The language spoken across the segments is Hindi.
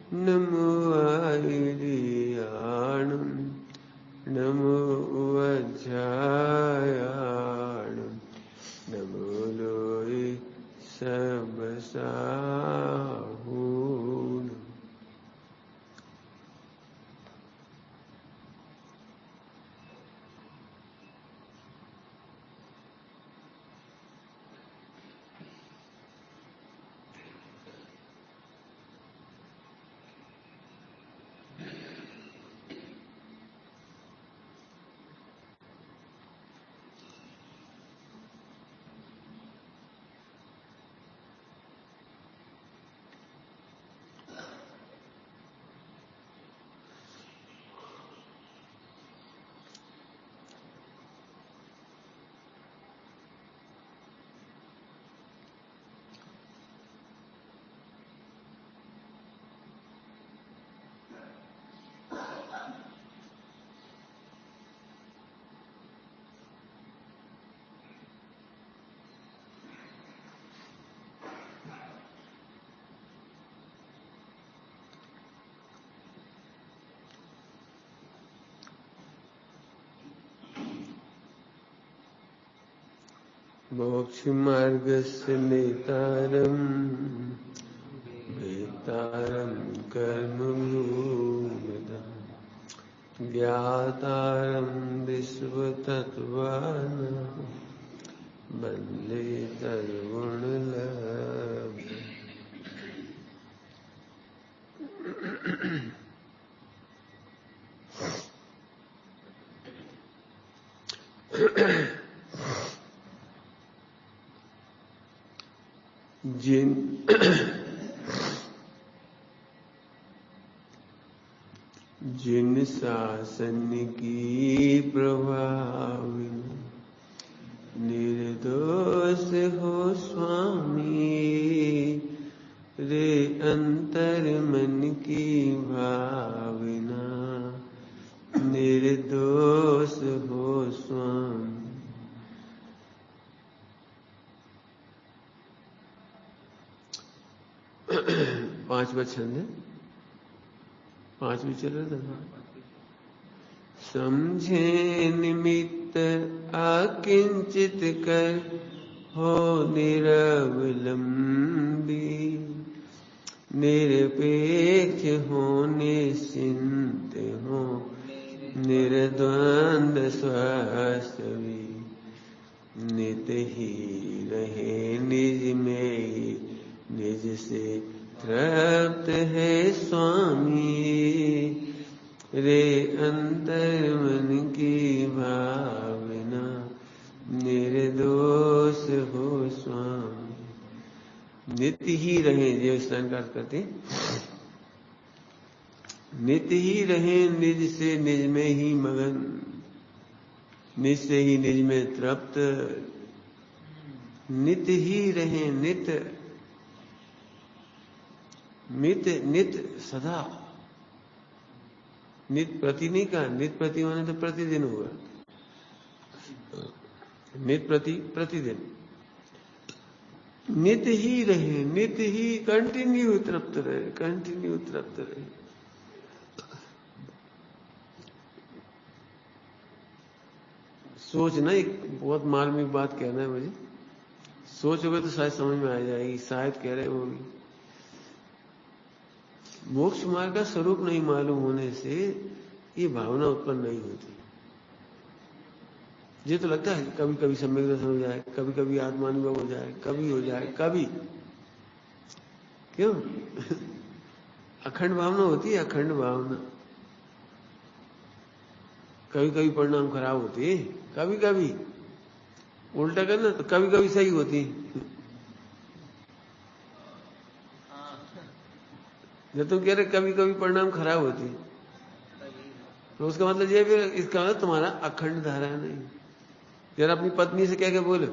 नमो आयर्याणं नमो वज्रायाणं नमो लोये सबसाहूणम्। मोक्षमार्गस्य नेतारं वेत्तारं कर्मयोगिनं ज्ञातारं विश्वतत्त्वानां वन्दे सर्वगुणलभ्यम्। जिन शासन की प्रभावी निर्दोष हो स्वामी, रे अंतर मन की भावना निर्दोष हो स्वामी। पांचवा छंद है, पांचवी चल रहा था। समझे निमित्त आकिंचित कर हो निरवलंबी, निरपेक्ष हो निश्चिंत हो निर्द्वंद स्वास्थवी, नित ही रहे निज में निज से तृप्त है स्वामी, रे अंतर मन की भावना निर्दोष हो स्वामी। नित्य ही रहे, जो स्नान का अर्थ करते, नित्य ही रहे निज से निज में ही मगन, निज से ही निज में तृप्त, नित्य ही रहे नित्य, नित्य नित्य सदा, नित्य प्रति नहीं कहा, नित्य प्रति होने तो प्रतिदिन होगा, नित्य प्रति प्रतिदिन, नित्य ही रहे, नित्य ही कंटिन्यू तृप्त रहे, कंटिन्यू तृप्त रहे। सोचना, एक बहुत मार्मिक बात कहना है मुझे, सोचोगे तो शायद समझ में आ जाएगी, शायद कह रहे होगी। मोक्ष मार्ग का स्वरूप नहीं मालूम होने से ये भावना उत्पन्न नहीं होती। ये तो लगता है कभी कभी सम्यक दर्शन हो जाए, कभी कभी आत्मानुभव हो जाए, कभी हो जाए, कभी क्यों अखंड भावना होती है, अखंड भावना। कभी कभी परिणाम खराब होते हैं, कभी कभी उल्टा करना तो कभी कभी सही होती है। जब तुम कह रहे कभी कभी परिणाम खराब होती है, तो उसका मतलब ये फिर इसका मतलब तुम्हारा अखंड धारा नहीं। जरा अपनी पत्नी से क्या क्या बोलो,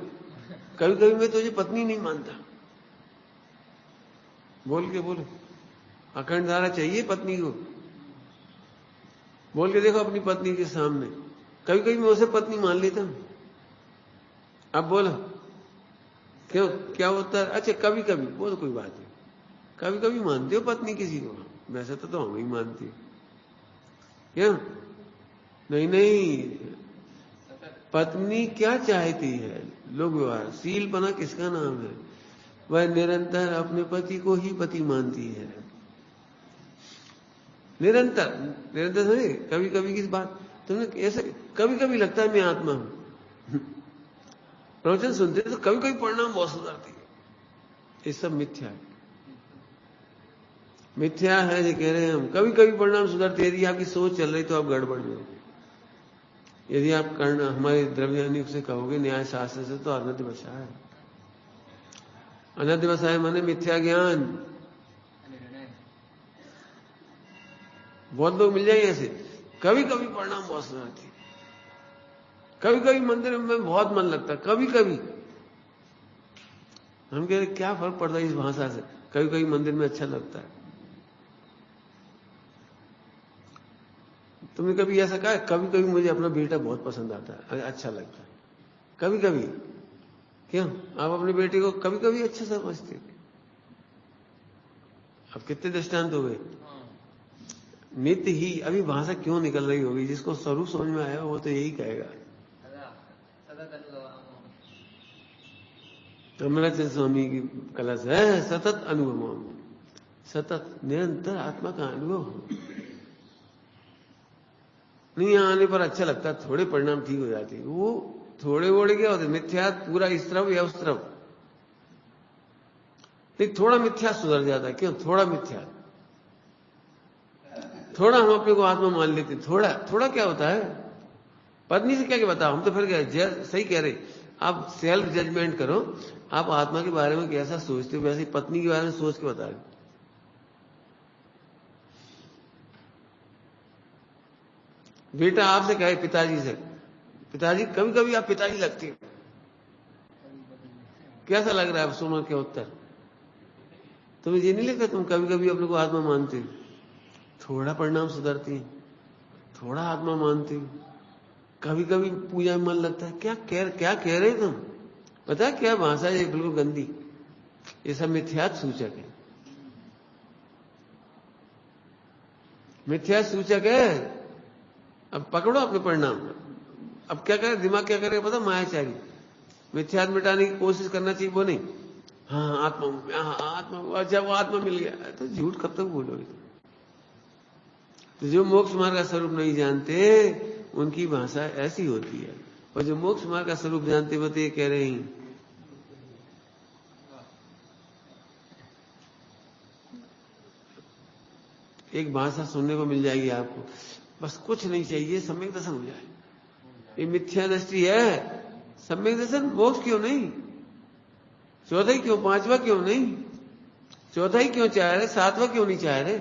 कभी कभी मैं तुझे पत्नी नहीं मानता, बोल के बोलो। अखंड धारा चाहिए पत्नी को, बोल के देखो अपनी पत्नी के सामने, कभी कभी मैं उसे पत्नी मान लेता हूं। अब बोलो क्यों, क्या होता है? अच्छा कभी कभी बोलो, कोई बात नहीं, कभी कभी मानते हो पत्नी किसी को, वैसे तो हम ही मानती क्या? नहीं नहीं, पत्नी क्या चाहती है? लोक व्यवहार शीलपना किसका नाम है? वह निरंतर अपने पति को ही पति मानती है। निरंतर निरंतर समझे? कभी कभी किस बात तुमने ऐसे कभी कभी लगता है मैं आत्मा हूं। प्रवचन सुनते तो कभी कभी परिणाम बहुत सुधरती है। ये सब मिथ्या है, मिथ्या है जो कह रहे हैं हम। कभी कभी परिणाम सुधरते। यदि आपकी सोच चल रही तो आप गड़बड़ में हो। यदि आप कर्ण हमारे द्रव्यानी से कहोगे न्याय शास्त्र से तो अनध्यवसाय है। अनध्यवसाय माने मिथ्या ज्ञान। बहुत लोग मिल जाएंगे ऐसे, कभी कभी परिणाम बहुत सुधरती, कभी कभी मंदिर में बहुत मन लगता है, कभी कभी। हम कह रहे क्या फर्क पड़ता है इस भाषा से? कभी कभी मंदिर में अच्छा लगता है। तुमने कभी ऐसा कहा? कभी कभी मुझे अपना बेटा बहुत पसंद आता है, अच्छा लगता है। कभी कभी क्यों? आप अपने बेटे को कभी कभी अच्छा समझते? अब कितने दृष्टांत हो गए। नित्य ही। अभी भाषा क्यों निकल रही होगी? जिसको स्वरूप समझ में आया वो तो यही कहेगा। कमलाचंद स्वामी की कला से है सतत अनुभव। सतत निरंतर आत्मा का अनुभव हो। नहीं आने पर अच्छा लगता, थोड़े परिणाम ठीक हो जाती। वो थोड़े वोड़े क्या होते? मिथ्या पूरा इस तरफ या उस तरफ। लेकिन थोड़ा मिथ्या सुधर जाता है। क्यों? थोड़ा मिथ्या, थोड़ा हम अपने को आत्मा मान लेते। थोड़ा थोड़ा क्या होता है? पत्नी से क्या क्या बताओ? हम तो फिर क्या सही कह रहे। आप सेल्फ जजमेंट करो। आप आत्मा के बारे में कैसा सोचते हो, वैसे पत्नी के बारे में सोच के बता रहे। बेटा आपसे कहे पिताजी से, पिताजी कभी कभी आप पिताजी लगते हो, कैसा लग रहा है? आप सुनो क्या उत्तर? तुम्हें ये नहीं लगता तुम कभी कभी अपने को आत्मा मानते हो? थोड़ा परिणाम सुधरती, थोड़ा आत्मा मानते हो, कभी कभी पूजा में मन लगता है। क्या कह रहे तुम? पता है क्या भाषा है? बिल्कुल गंदी। ये सब मिथ्यात्व सूचक है, मिथ्या सूचक है। अब पकड़ो अपने परिणाम। अब क्या करे दिमाग? क्या करे पता? मायाचारी। मिथ्यात्व मिटाने की कोशिश करना चाहिए, वो नहीं। हाँ आत्मा, हाँ आत्मा, अच्छा वो आत्मा मिल गया तो झूठ कब तक बोलोगे? तो जो मोक्ष मार्ग का स्वरूप नहीं जानते उनकी भाषा ऐसी होती है, और जो मोक्ष मार्ग का स्वरूप जानते वो तो ये कह रहे हैं। एक भाषा सुनने को मिल जाएगी आपको, बस कुछ नहीं चाहिए, सम्यक दर्शन हो जाए। ये मिथ्या दृष्टि है। सम्यक दर्शन मोक्ष क्यों नहीं? चौथा ही क्यों? पांचवा क्यों नहीं? चौथा ही क्यों चाह रहे? सातवां क्यों नहीं चाह रहे?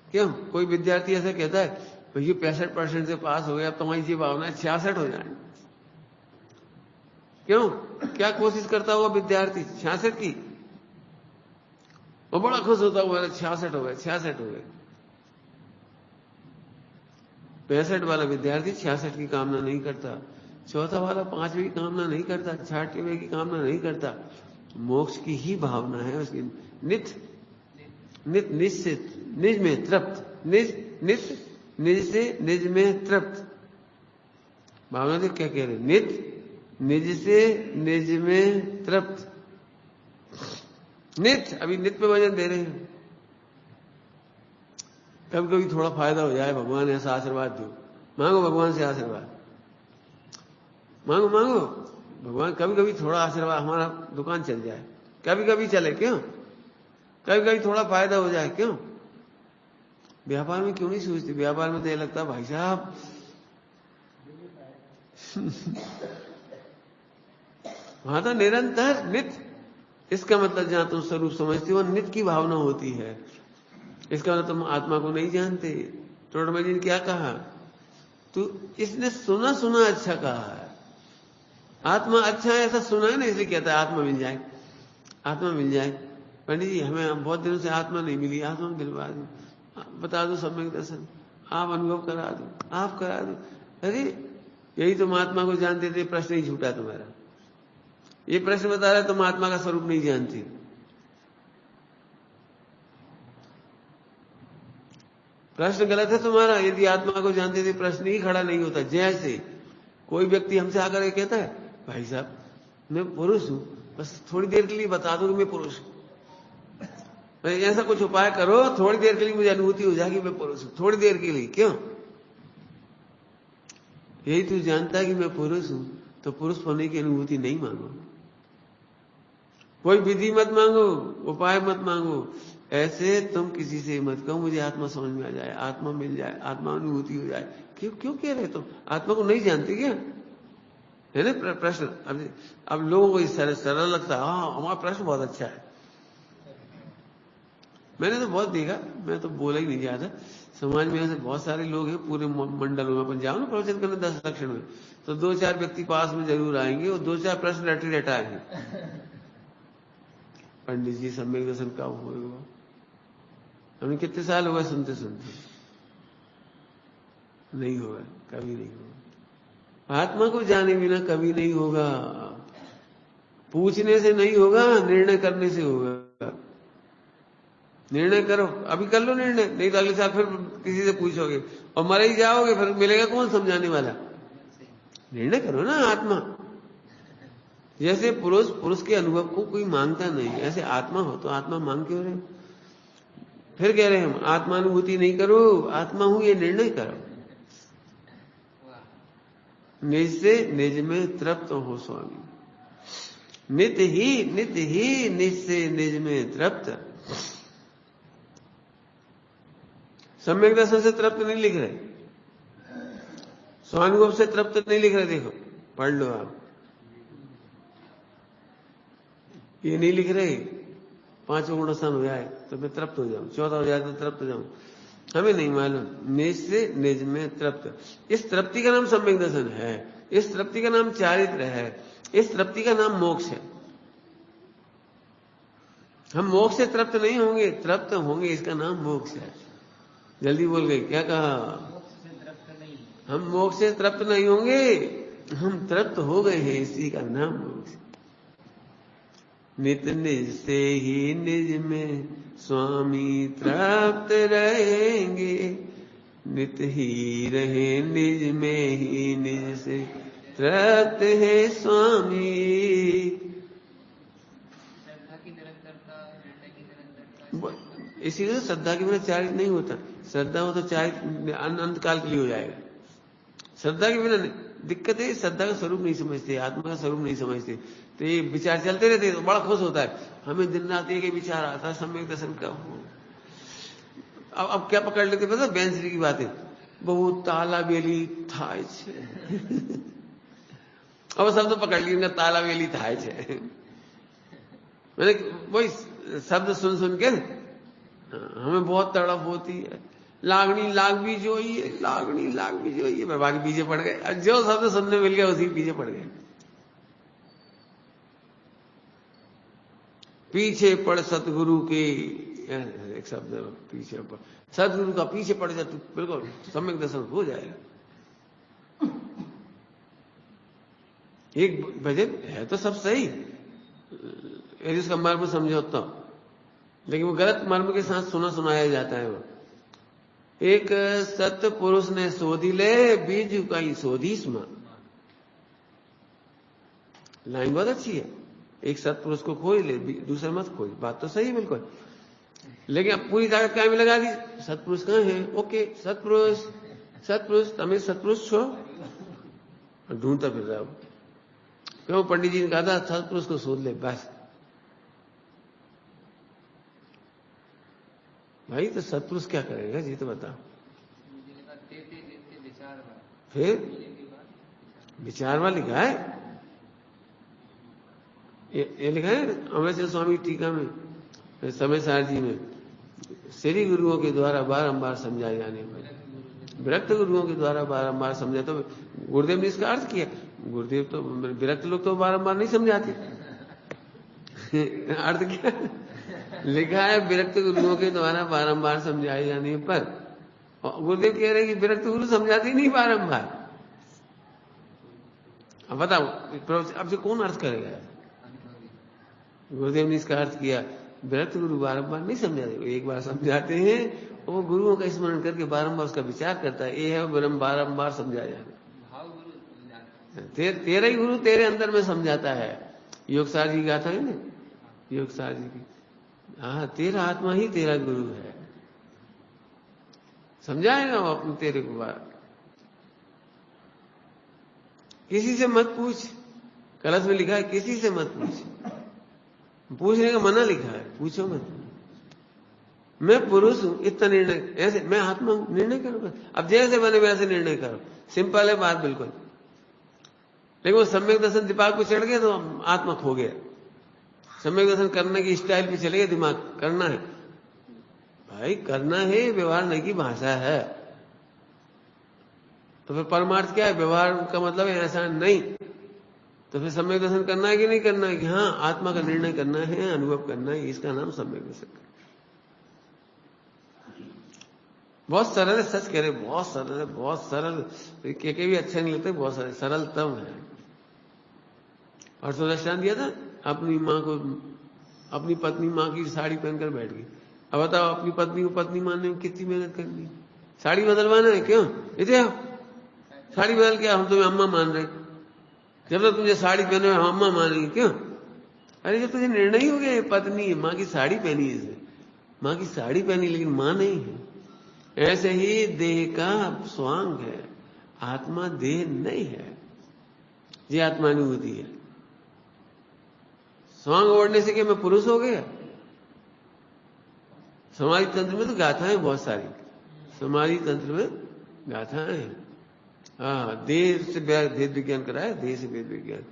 क्यों? कोई विद्यार्थी ऐसा कहता है भैया 65% से पास हो गया, अब तुम्हारी ये भावना है 66 हो जाए। क्यों? क्या कोशिश करता हुआ विद्यार्थी 66 की? वो बड़ा खुश होता हुआ 66 हो गए, 66 हो गए। 65 वाला विद्यार्थी 66 की कामना नहीं करता। चौथा वाला 5वीं की कामना नहीं करता, 6वीं की कामना नहीं करता। मोक्ष की ही भावना है उसकी। नित निश्चित निज में तृप्त, निज से निज में तृप्त भावना से। क्या कह रहे? नित निज से निज में तृप्त। नित, अभी नित पे वजन दे रहे हैं। कभी कभी थोड़ा फायदा हो जाए, भगवान ऐसा आशीर्वाद दो, मांगो भगवान से आशीर्वाद, मांगो मांगो भगवान। कभी कभी थोड़ा आशीर्वाद, हमारा दुकान चल जाए, कभी कभी चले। क्यों? कभी कभी थोड़ा फायदा हो जाए। क्यों? व्यापार में क्यों नहीं सोचते? व्यापार में तो ये लगता है भाई साहब वहां तो निरंतर नित। इसका मतलब जहां तुम स्वरूप समझते हो नित की भावना होती है। इसका मतलब तुम आत्मा को नहीं जानते। टोडरमल जी ने क्या कहा? तो इसने सुना सुना अच्छा कहा है। आत्मा अच्छा है ऐसा सुना है ना, इसलिए कहता है आत्मा मिल जाए, आत्मा मिल जाए। पंडित जी हमें बहुत दिनों से आत्मा नहीं मिली, आत्मा दिलवा दो, बता दो सम्यक दर्शन, आप अनुभव करा दो, आप करा दो। अरे यही तुम आत्मा को जानते थे, प्रश्न ही झूठा तुम्हारा। ये प्रश्न बता रहा है तुम आत्मा का स्वरूप नहीं जानते। प्रश्न गलत है तुम्हारा। यदि आत्मा को जानते थे प्रश्न ही खड़ा नहीं होता। जैसे कोई व्यक्ति हमसे आकर के कहता है भाई साहब मैं पुरुष हूं, बस थोड़ी देर के लिए बता दो कि मैं पुरुष हूं। ऐसा कुछ उपाय करो थोड़ी देर के लिए मुझे अनुभूति हो जाएगी मैं पुरुष हूं, थोड़ी देर के लिए। क्यों? यही तू जानता है कि मैं पुरुष हूं तो पुरुष होने की अनुभूति नहीं मांगो। कोई विधि मत मांगो, उपाय मत मांगो। ऐसे तुम किसी से मत कहो मुझे आत्मा समझ में आ जाए, आत्मा मिल जाए, आत्मा अनुभूति हो जाए। क्यों क्यों कह रहे तुम? आत्मा को नहीं जानते क्या? है ना प्रश्न। अब लोगों को इस तरह सरल लगता है। हाँ हमारा प्रश्न बहुत अच्छा है। मैंने तो बहुत देखा, मैं तो बोला ही नहीं जाता। समाज में ऐसे बहुत सारे लोग हैं पूरे मंडलों में। अपन जाओ ना प्रवचन करने 10 लक्षण में, तो 2-4 व्यक्ति पास में जरूर आएंगे और 2-4 प्रश्न रटे आएंगे। पंडित जी सम्यक दर्शन कब होगा? हमें कितने साल हो गए सुनते सुनते? नहीं होगा, कभी नहीं होगा। आत्मा को जाने बिना कभी नहीं होगा। पूछने से नहीं होगा, निर्णय करने से होगा। निर्णय करो, अभी कर लो निर्णय, नहीं तो अगले साल फिर किसी से पूछोगे और मर ही जाओगे, फिर मिलेगा कौन समझाने वाला? निर्णय करो ना। आत्मा जैसे पुरुष के अनुभव को कोई मांगता नहीं, ऐसे आत्मा हो तो आत्मा मांग क्यों रहे? फिर कह रहे हैं हम आत्मानुभूति नहीं करो, आत्मा हूं ये निर्णय करो। निज से निज में तृप्त हो स्वामी। नित्य ही निज से निज में तृप्त। सम्यक दर्शन से तृप्त नहीं लिख रहे, स्वानुभव से तृप्त नहीं लिख रहे। देखो पढ़ लो आप, ये नहीं लिख रहे 5वां गुण स्थान हो जाए तो मैं तृप्त हो जाऊं, 14 हो जाए तो तृप्त हो जाऊं। हमें नहीं मालूम। निज से निज में तृप्त। इस तृप्ति का नाम सम्यक दर्शन है, इस तृप्ति का नाम चारित्र है, इस तृप्ति का नाम मोक्ष है। हम मोक्ष से तृप्त नहीं होंगे, तृप्त होंगे, इसका नाम मोक्ष है। जल्दी बोल गई, क्या कहा? हम मोक्ष से तृप्त नहीं होंगे, हम तृप्त हो गए हैं, इसी का नाम मोक्ष। नित निज से ही निज में स्वामी तृप्त रहेंगे, नित ही रहे निज में ही निज से तृप्त है स्वामी। इसीलिए श्रद्धा के बिना चारित्र नहीं होता। श्रद्धा हो तो चारित्र अनंत काल के लिए हो जाएगा। श्रद्धा के बिना नहीं। दिक्कत है श्रद्धा का स्वरूप नहीं समझते, आत्मा का स्वरूप नहीं समझते, तो ये विचार चलते रहते तो बड़ा खुश होता है। हमें दिन रात एक ही विचार आता है सम्यक दर्शन का हो। अब क्या पकड़ लेते पता? बैंसरी की बातें, बहुत ताला बेली थाय छे। अब शब्द पकड़ लिया, ताला बेली थाय छे। मैंने वही शब्द सुन सुन के हमें बहुत तड़प होती है। लागनी लाग भी जो ही है, लागनी लाग भी जो ही है, बाकी पीछे पड़ गए। जो शब्द सुनने मिल गया उसी पीछे पड़ गए। पीछे पड़ सतगुरु के, एक शब्द पीछे पड़, सतगुरु का पीछे पड़ जा, तू बिल्कुल सम्यक दर्शन हो जाएगा। एक भजन है तो सब सही, यदि उसका मर्म समझो तो, लेकिन वो गलत मर्म के साथ सुनाया जाता है। वो एक सत्य पुरुष ने सोधी ले, बीज कहीं सोधी स्मा। लाइन बहुत अच्छी है। एक सत्पुरुष को खोज ले, दूसरा मत खोज। बात तो सही है बिल्कुल, लेकिन अब पूरी ताकत काय में लगा दी। सत्पुरुष कहाँ है? ओके सत्पुरुष तमें सत्पुरुष छो, ढूंढता फिर रहा हो। क्यों? पंडित जी ने कहा था सत्पुरुष को शोध ले बस। भाई तो सत्पुरुष क्या करेगा जी? तो बताओ। फिर विचारवा लिखा है, ये लिखा है अमृतचंद स्वामी टीका में, समय सार जी में, श्री गुरुओं के द्वारा बारंबार समझाए जाने पर, विरक्त गुरुओं के द्वारा बारंबार समझा। तो गुरुदेव ने इसका अर्थ किया। गुरुदेव तो विरक्त लोग तो बारंबार नहीं समझाते। अर्थ क्या लिखा है? विरक्त गुरुओं के द्वारा बारंबार समझाए जाने पर। गुरुदेव कह रहे हैं कि विरक्त गुरु समझाते नहीं बारंबार। अब बताओ अब से कौन अर्थ करेगा? गुरुदेव ने इसका अर्थ किया विरक्त गुरु बारंबार नहीं समझाते, एक बार समझाते हैं और वो गुरुओं का स्मरण करके बारंबार उसका विचार करता है। ये है ब्रह्म बारंबार समझाया जाए। तेरा ही गुरु तेरे अंदर में समझाता है। योगसार जी की गाथा है ना, योगसार जी की, हाँ, तेरा आत्मा ही तेरा गुरु है, समझाएगा वो अपने तेरे को बार। किसी से मत पूछ, कलश में लिखा है किसी से मत पूछ, पूछने का मना लिखा है, पूछो मत। मैं पुरुष हूं इतना निर्णय, ऐसे मैं आत्मा हूं, निर्णय करूंगा। अब जैसे बने वैसे निर्णय करो, सिंपल है बात बिल्कुल। लेकिन वो सम्यक दर्शन दिमाग पे चढ़ गया तो आत्मा खो गया। सम्यक दर्शन करने की स्टाइल पे चले गए, दिमाग करना है भाई, करना है, व्यवहार नहीं की भाषा है। तो फिर परमार्थ क्या है? व्यवहार का मतलब है ऐसा नहीं। तो फिर सम्यक दर्शन करना है कि नहीं करना है? कि हाँ, आत्मा का निर्णय करना है, अनुभव करना है, इसका नाम सम्यक दर्शन। बहुत सरल है, सच कह रहे, बहुत सरल है, बहुत सरल। के भी अच्छे नहीं लगते, बहुत सरल, सरलतम है। और तो दृष्टांत दिया था, अपनी माँ को, अपनी पत्नी माँ की साड़ी पहनकर बैठ गई। अब बताओ, अपनी पत्नी को पत्नी मानने में कितनी मेहनत करनी? साड़ी बदलवाना है क्यों? इधर साड़ी बदल के हम तुम्हें अम्मा मान रहे, जब तक तुझे साड़ी पहने हम अम्मा मान रही क्यों? अरे जब तुझे निर्णय ही हो गया पत्नी है, माँ की साड़ी पहनी है, इसे माँ की साड़ी पहनी, लेकिन माँ नहीं है। ऐसे ही देह का स्वांग है, आत्मा देह नहीं है। ये आत्मानुभूति है। स्वांग ओढ़ने से क्या मैं पुरुष हो गया? समाधि तंत्र में तो गाथाएं बहुत सारी, समाधि तंत्र में गाथाएं हैं। हाँ, देह से भेद विज्ञान कराया, देह से भेद विज्ञान।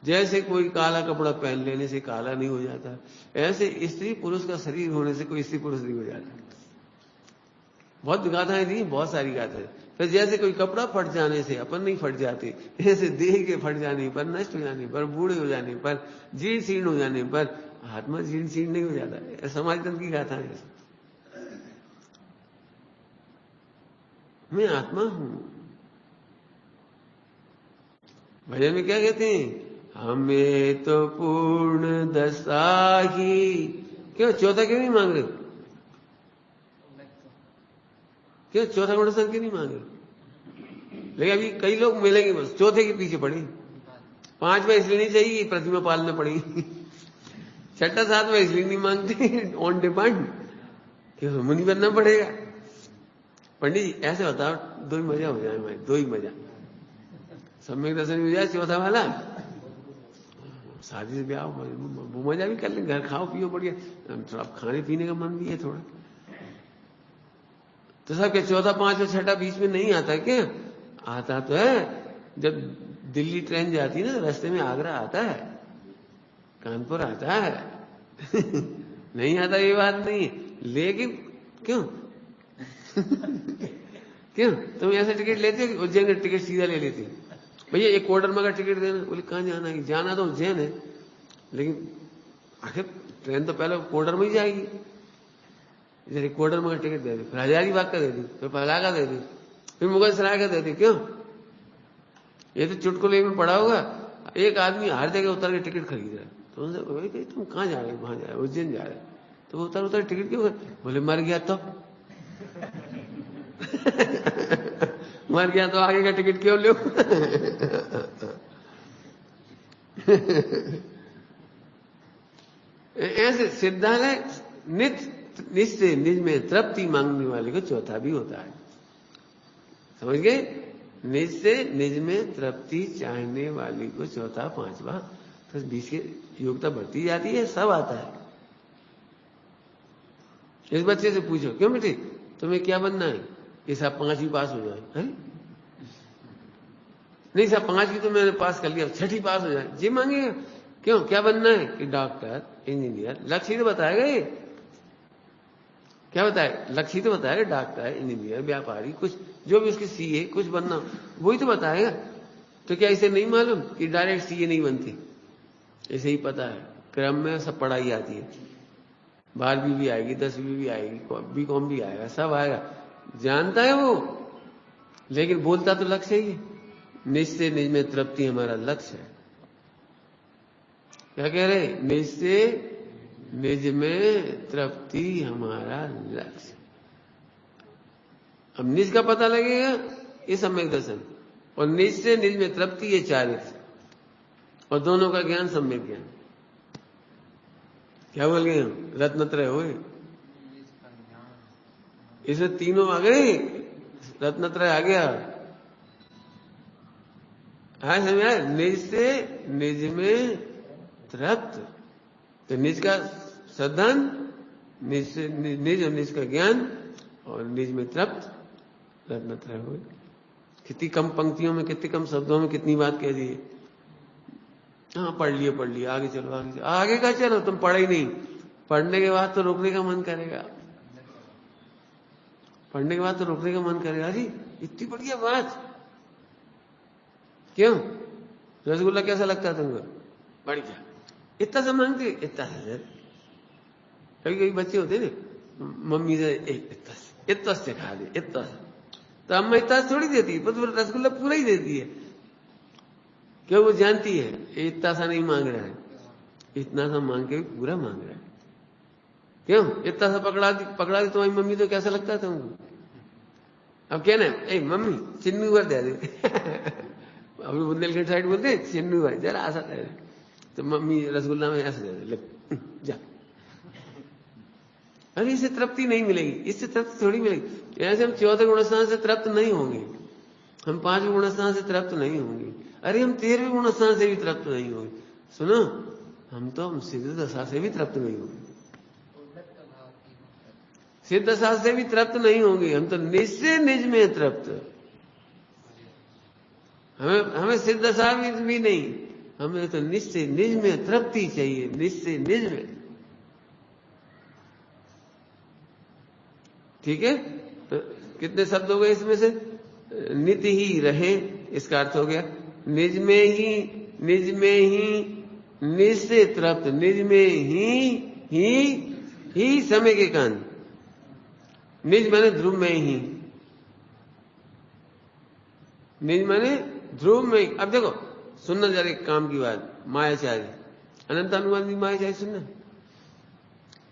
जैसे कोई काला कपड़ा पहन लेने से काला नहीं हो जाता, ऐसे स्त्री पुरुष का शरीर होने से कोई स्त्री पुरुष नहीं हो जाता। बहुत गाथाएं दी, बहुत सारी गाथाएं। फिर जैसे कोई कपड़ा फट जाने से अपन नहीं फट जाते, ऐसे देह के फट जाने पर, नष्ट हो जाने पर, बूढ़े हो जाने पर, जीर्ण शीर्ण हो जाने पर आत्मा जीर्ण शीर्ण नहीं हो जाता। समाज तंत्र की गाथा है। मैं आत्मा हूं। भजन में क्या कहते हैं? हमें तो पूर्ण दशा ही। क्यों चौथा क्यों नहीं मांग रहे? क्यों चौथा गुण क्यों नहीं मांग रहे? लेकिन अभी कई लोग मिलेंगे बस चौथे के पीछे पड़े। पांचवा इसलिए नहीं चाहिए, प्रतिमा पालना पड़ेगी। छठा सातवां इसलिए नहीं मांगते, ऑन डिमांड, क्यों मुनि बनना पड़ेगा। पंडित जी ऐसे बताओ, दो ही मजा हो जाए भाई, दो ही मजा। सम्यक दर्शन हो जाए चौथा वाला, शादी से ब्याह वो मजा भी कर लें, घर खाओ पियो बढ़िया, थोड़ा खाने पीने का मन भी है थोड़ा। तो सब क्या चौथा पांचवा छठा बीच में नहीं आता क्या? आता तो है। जब दिल्ली ट्रेन जाती है ना, रास्ते में आगरा आता है, कानपुर आता है। नहीं आता ये बात नहीं, लेकिन क्यों? क्यों तुम ऐसे टिकट लेते हो? उज्जैन का टिकट सीधा ले लेते हो, भैया एक कोडरमा का टिकट देना। बोले कहाँ जाना है? जाना तो उज्जैन है, लेकिन आखिर ट्रेन तो पहले कोडरमा ही जाएगी। जैसे कोडरमा का टिकट दे दी, फिर हजारीबाग का दे दी, फिर पहला का दे दी, फिर मुगल सराय का दे दी। क्यों? ये तो चुटकुले में पड़ा होगा। एक आदमी हर जगह उतर के टिकट खरीद रहा है, तो उनसे तुम कहाँ जा रहे हो? वहां जा रहे, उज्जैन जा रहे। तो वो उतर टिकट क्यों? बोले मर गया तो। मर गया तो आगे का टिकट क्यों लो? ऐसे सिद्धांत है। निश्चय निज में तृप्ति मांगने वाले को चौथा भी होता है, समझ गए? निज से निज में तृप्ति चाहने वाली को चौथा पांचवा, तो बीच के योग्यता बढ़ती जाती है, सब आता है। इस बच्चे से पूछो, क्यों बेटे तुम्हें क्या बनना है? ये सब 5वीं पास हो जाए। है नहीं साहब 5वीं तो मैंने पास कर लिया, 6ठी पास हो जाए। जी मांगेगा, क्यों क्या बनना है? कि डॉक्टर, इंजीनियर। लक्ष्य तो बताएगा, ये क्या बताएगा? लक्ष्य तो बताएगा, डॉक्टर, इंजीनियर, व्यापारी, कुछ जो भी उसके सीए कुछ बनना, वही तो बताएगा। तो क्या इसे नहीं मालूम कि डायरेक्ट सीए नहीं बनती? इसे ही पता है, क्रम में सब पढ़ाई आती है, 12वीं भी आएगी, 10वीं भी आएगी, बीकॉम भी आएगा, सब आएगा, जानता है वो, लेकिन बोलता तो लक्ष्य ही है। निज से निज में तृप्ति हमारा लक्ष्य है। क्या कह रहे? निज से निज में तृप्ति हमारा लक्ष्य। अब निज का पता लगेगा ये सम्यक दर्शन, और निज से निज में तृप्ति ये चारित्र, और दोनों का ज्ञान सम्यक ज्ञान। क्या बोल गए हम? रत्नत्रय हुए, इसमें तीनों आ गए, रत्नत्रय आ गया। हाँ समझ आया? निज से निज में तृप्त, तो निज का सदन, निज से निज और निज का ज्ञान, और निज में तृप्त, रत्नत्रय हुए। कितनी कम पंक्तियों में, कितने कम शब्दों में कितनी बात कह दी है। हाँ पढ़ लिए, आगे चलो, आगे का चलो, तुम पढ़े ही नहीं। पढ़ने के बाद तो रोकने का मन करेगा, पढ़ने के बाद तो रोकने का मन करेगा। अरे इतनी बढ़िया बात, क्यों? रसगुल्ला कैसा लगता है तुमको? बढ़िया। इतना सा मांगते, इतना सा। कभी कभी बच्चे होते ना, मम्मी से इतना से खा दे, इतना सा, तो अम्मा इतना थोड़ी देती है, पर रसगुल्ला पूरा ही देती है। क्यों? वो जानती है इतना सा नहीं मांग रहा है, इतना सा मांग के भी पूरा मांग रहा है। क्यों? इतना सा पकड़ा दी तुम्हारी मम्मी तो कैसा लगता है तुमको? अब क्या ना, ए मम्मी चिन्नू भर दे दे। अभी बुंदेलखंड साइड बोलते हैं चिन्नू भाई जरा ऐसा दे दे, तो मम्मी रसगुल्ला में ऐसा दे दे, ले जा। अरे इससे तृप्ति नहीं मिलेगी, इससे तृप्ति थोड़ी मिलेगी। ऐसे हम 14 गुणस्थान से तृप्त नहीं होंगे, हम 5 गुणस्थान से तृप्त नहीं होंगे, अरे हम 13 गुणस्थान से भी तृप्त नहीं होंगे। सुनो, हम सिद्ध दशा से भी तृप्त नहीं होंगे, सिद्ध दशा से भी तृप्त नहीं होंगे। हम तो निज से निज में तृप्त, हमें सिद्ध दशा भी नहीं, हमें तो निज से निज में तृप्ति चाहिए, निज से निज में। ठीक है? तो कितने शब्द हो गए इसमें से? नित्य ही रहे, इसका अर्थ हो गया निज में ही, निज में ही, निज से तृप्त, निज में ही समय के कान। निज माने ध्रुव में ही, निज माने ध्रुव में। अब देखो सुनना जरा एक काम की बात, मायाचार्य अनंत अनुबंधी मायाचार्य सुनना,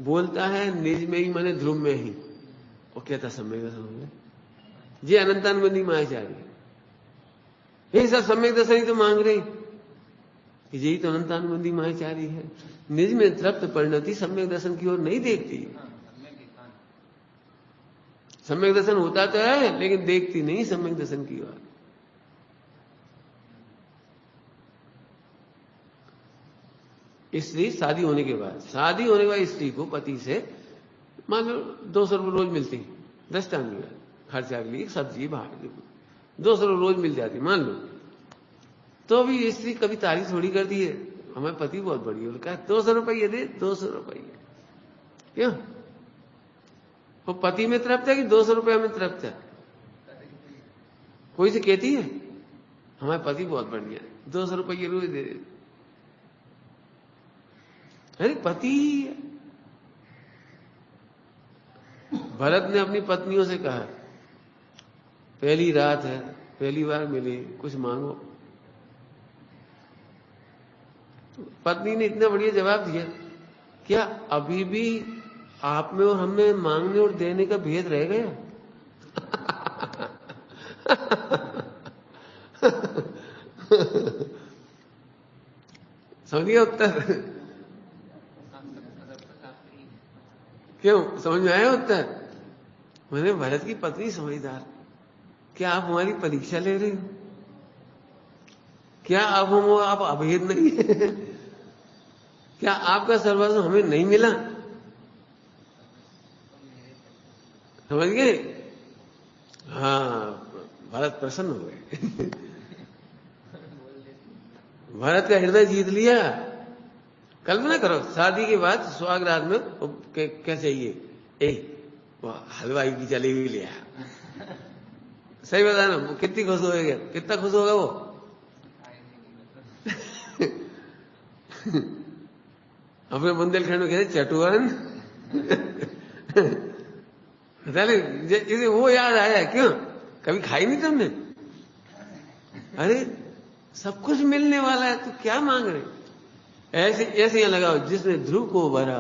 बोलता है निज में ही माने ध्रुव में ही, वो कहता सम्यक दर्शन हो गया। ये अनंतानुबंधी मायाचार्य, ये सब सम्यक दर्शन ही तो मांग रहे, यही तो अनंतानुबंधी मायाचार्य है। निज में तृप्त परिणति सम्यक दर्शन की ओर नहीं देखती। सम्यक दर्शन होता तो है लेकिन देखती नहीं सम्यक दर्शन की ओर। स्त्री शादी होने के बाद स्त्री को पति से मान लो 200 रुपये रोज मिलती, 10 टाइम की बात, खर्चा के लिए सब्जी बाहर 200 रुपये रोज मिल जाती मान लो, तो भी स्त्री कभी तारीफ थोड़ी करती है, हमारे पति बहुत बढ़िया, उनका 200 रुपये दे, 200 रुपये। क्यों? वो पति में तृप्त है कि 200 रुपया में तृप्त है? कोई से कहती है हमारे पति बहुत बढ़िया, 200 रुपये रोज दे दे। अरे पति, भरत ने अपनी पत्नियों से कहा पहली रात है, पहली बार मिले, कुछ मांगो। पत्नी ने इतना बढ़िया जवाब दिया, क्या अभी भी आप में और हम में मांगने और देने का भेद रह गया? समझिए उत्तर? क्यों? समझ में आया उत्तर? मैंने भरत की पत्नी समझदार, क्या आप हमारी परीक्षा ले रहे हो? क्या आप अभेद नहीं है? क्या आपका सर्वस्व हमें नहीं मिला? समझ गए? हाँ, भरत प्रसन्न हो गए। भरत का हृदय जीत लिया। कल्पना करो शादी के बाद सुहागरात में क्या चाहिए? हलवाई की जलेबी ले आया। सही बता ना, वो कितनी खुश होगा, कितना खुश होगा वो? अपने बुंदेलखंड में कहते चटुअन। इसे वो याद आया, क्यों? कभी खाई नहीं तुमने? अरे सब कुछ मिलने वाला है तो क्या मांग रहे? ऐसे ऐसे यहां लगाओ, जिसने ध्रुव को भरा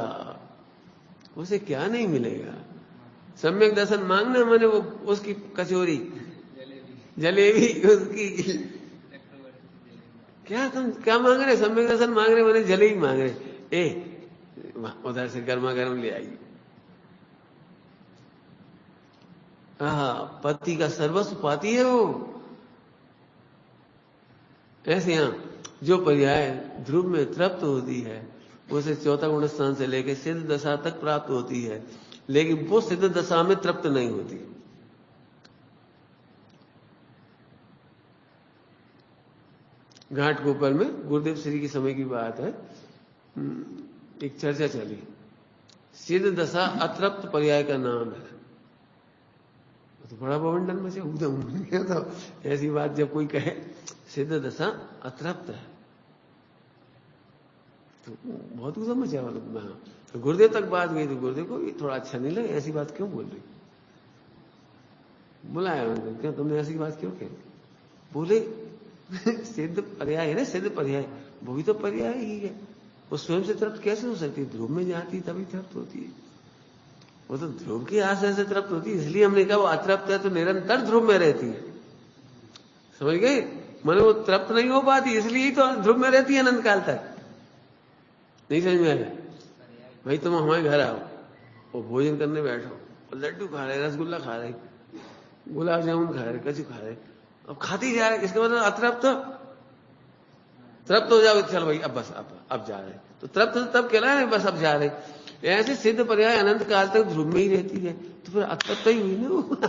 उसे क्या नहीं मिलेगा। सम्यक दर्शन मांगना माने वो उसकी कचौरी, जलेबी उसकी। क्या तुम क्या मांग रहे? सम्यक दर्शन मांग रहे माने जलेबी मांग रहे। उधर से गर्मा गर्म ले आई। पति का सर्वस्व पाती है वो। ऐसे यहां जो पर्याय ध्रुव में तृप्त होती है उसे चौथा गुण स्थान से लेकर सिद्ध दशा तक प्राप्त होती है, लेकिन वो सिद्ध दशा में तृप्त नहीं होती। घाट गोपाल में गुरुदेव श्री के समय की बात है, एक चर्चा चली, सिद्ध दशा अतृप्त पर्याय का नाम है। तो बड़ा बवंडन में से तो ऐसी बात जब कोई कहे सिद्ध दशा अतृप्त है तो बहुत उधम मचा वाला। तो गुरुदेव तक बात गई तो गुरुदेव को भी थोड़ा अच्छा नहीं लगा, ऐसी बात क्यों बोल रही। बुलाया उन्होंने, क्या तुमने ऐसी बात क्यों कही? बोले सिद्ध पर्याय है ना, सिद्ध पर्याय वो भी तो पर्याय ही है। वो स्वयं से तृप्त कैसे हो सकती है? ध्रुव में जाती तभी तृप्त होती है। वो तो ध्रुव की आशा से तृप्त होती है, इसलिए हमने कहा वो अतृप्त है तो निरंतर ध्रुव में रहती है। समझ गए? माने वो तृप्त नहीं हो पाती इसलिए तो ध्रुव में रहती है अनंत काल तक। नहीं समझ में आया? भाई तुम हमारे घर आओ और भोजन करने बैठो, लड्डू खा रहे, रसगुल्ला खा रहे, गुलाब जामुन खा रहे, कचू खा रहे, अब खाती जा रहे, इसका मतलब अतृप्त। तृप्त हो जाओ, चल भाई अब बस अब जा रहे, तो तृप्त तब कहला है बस अब जा रहे। ऐसे सिद्ध पर्याय अनंत काल तक ध्रुव में ही रहती है, तो फिर अतृप्त ही हुई ना।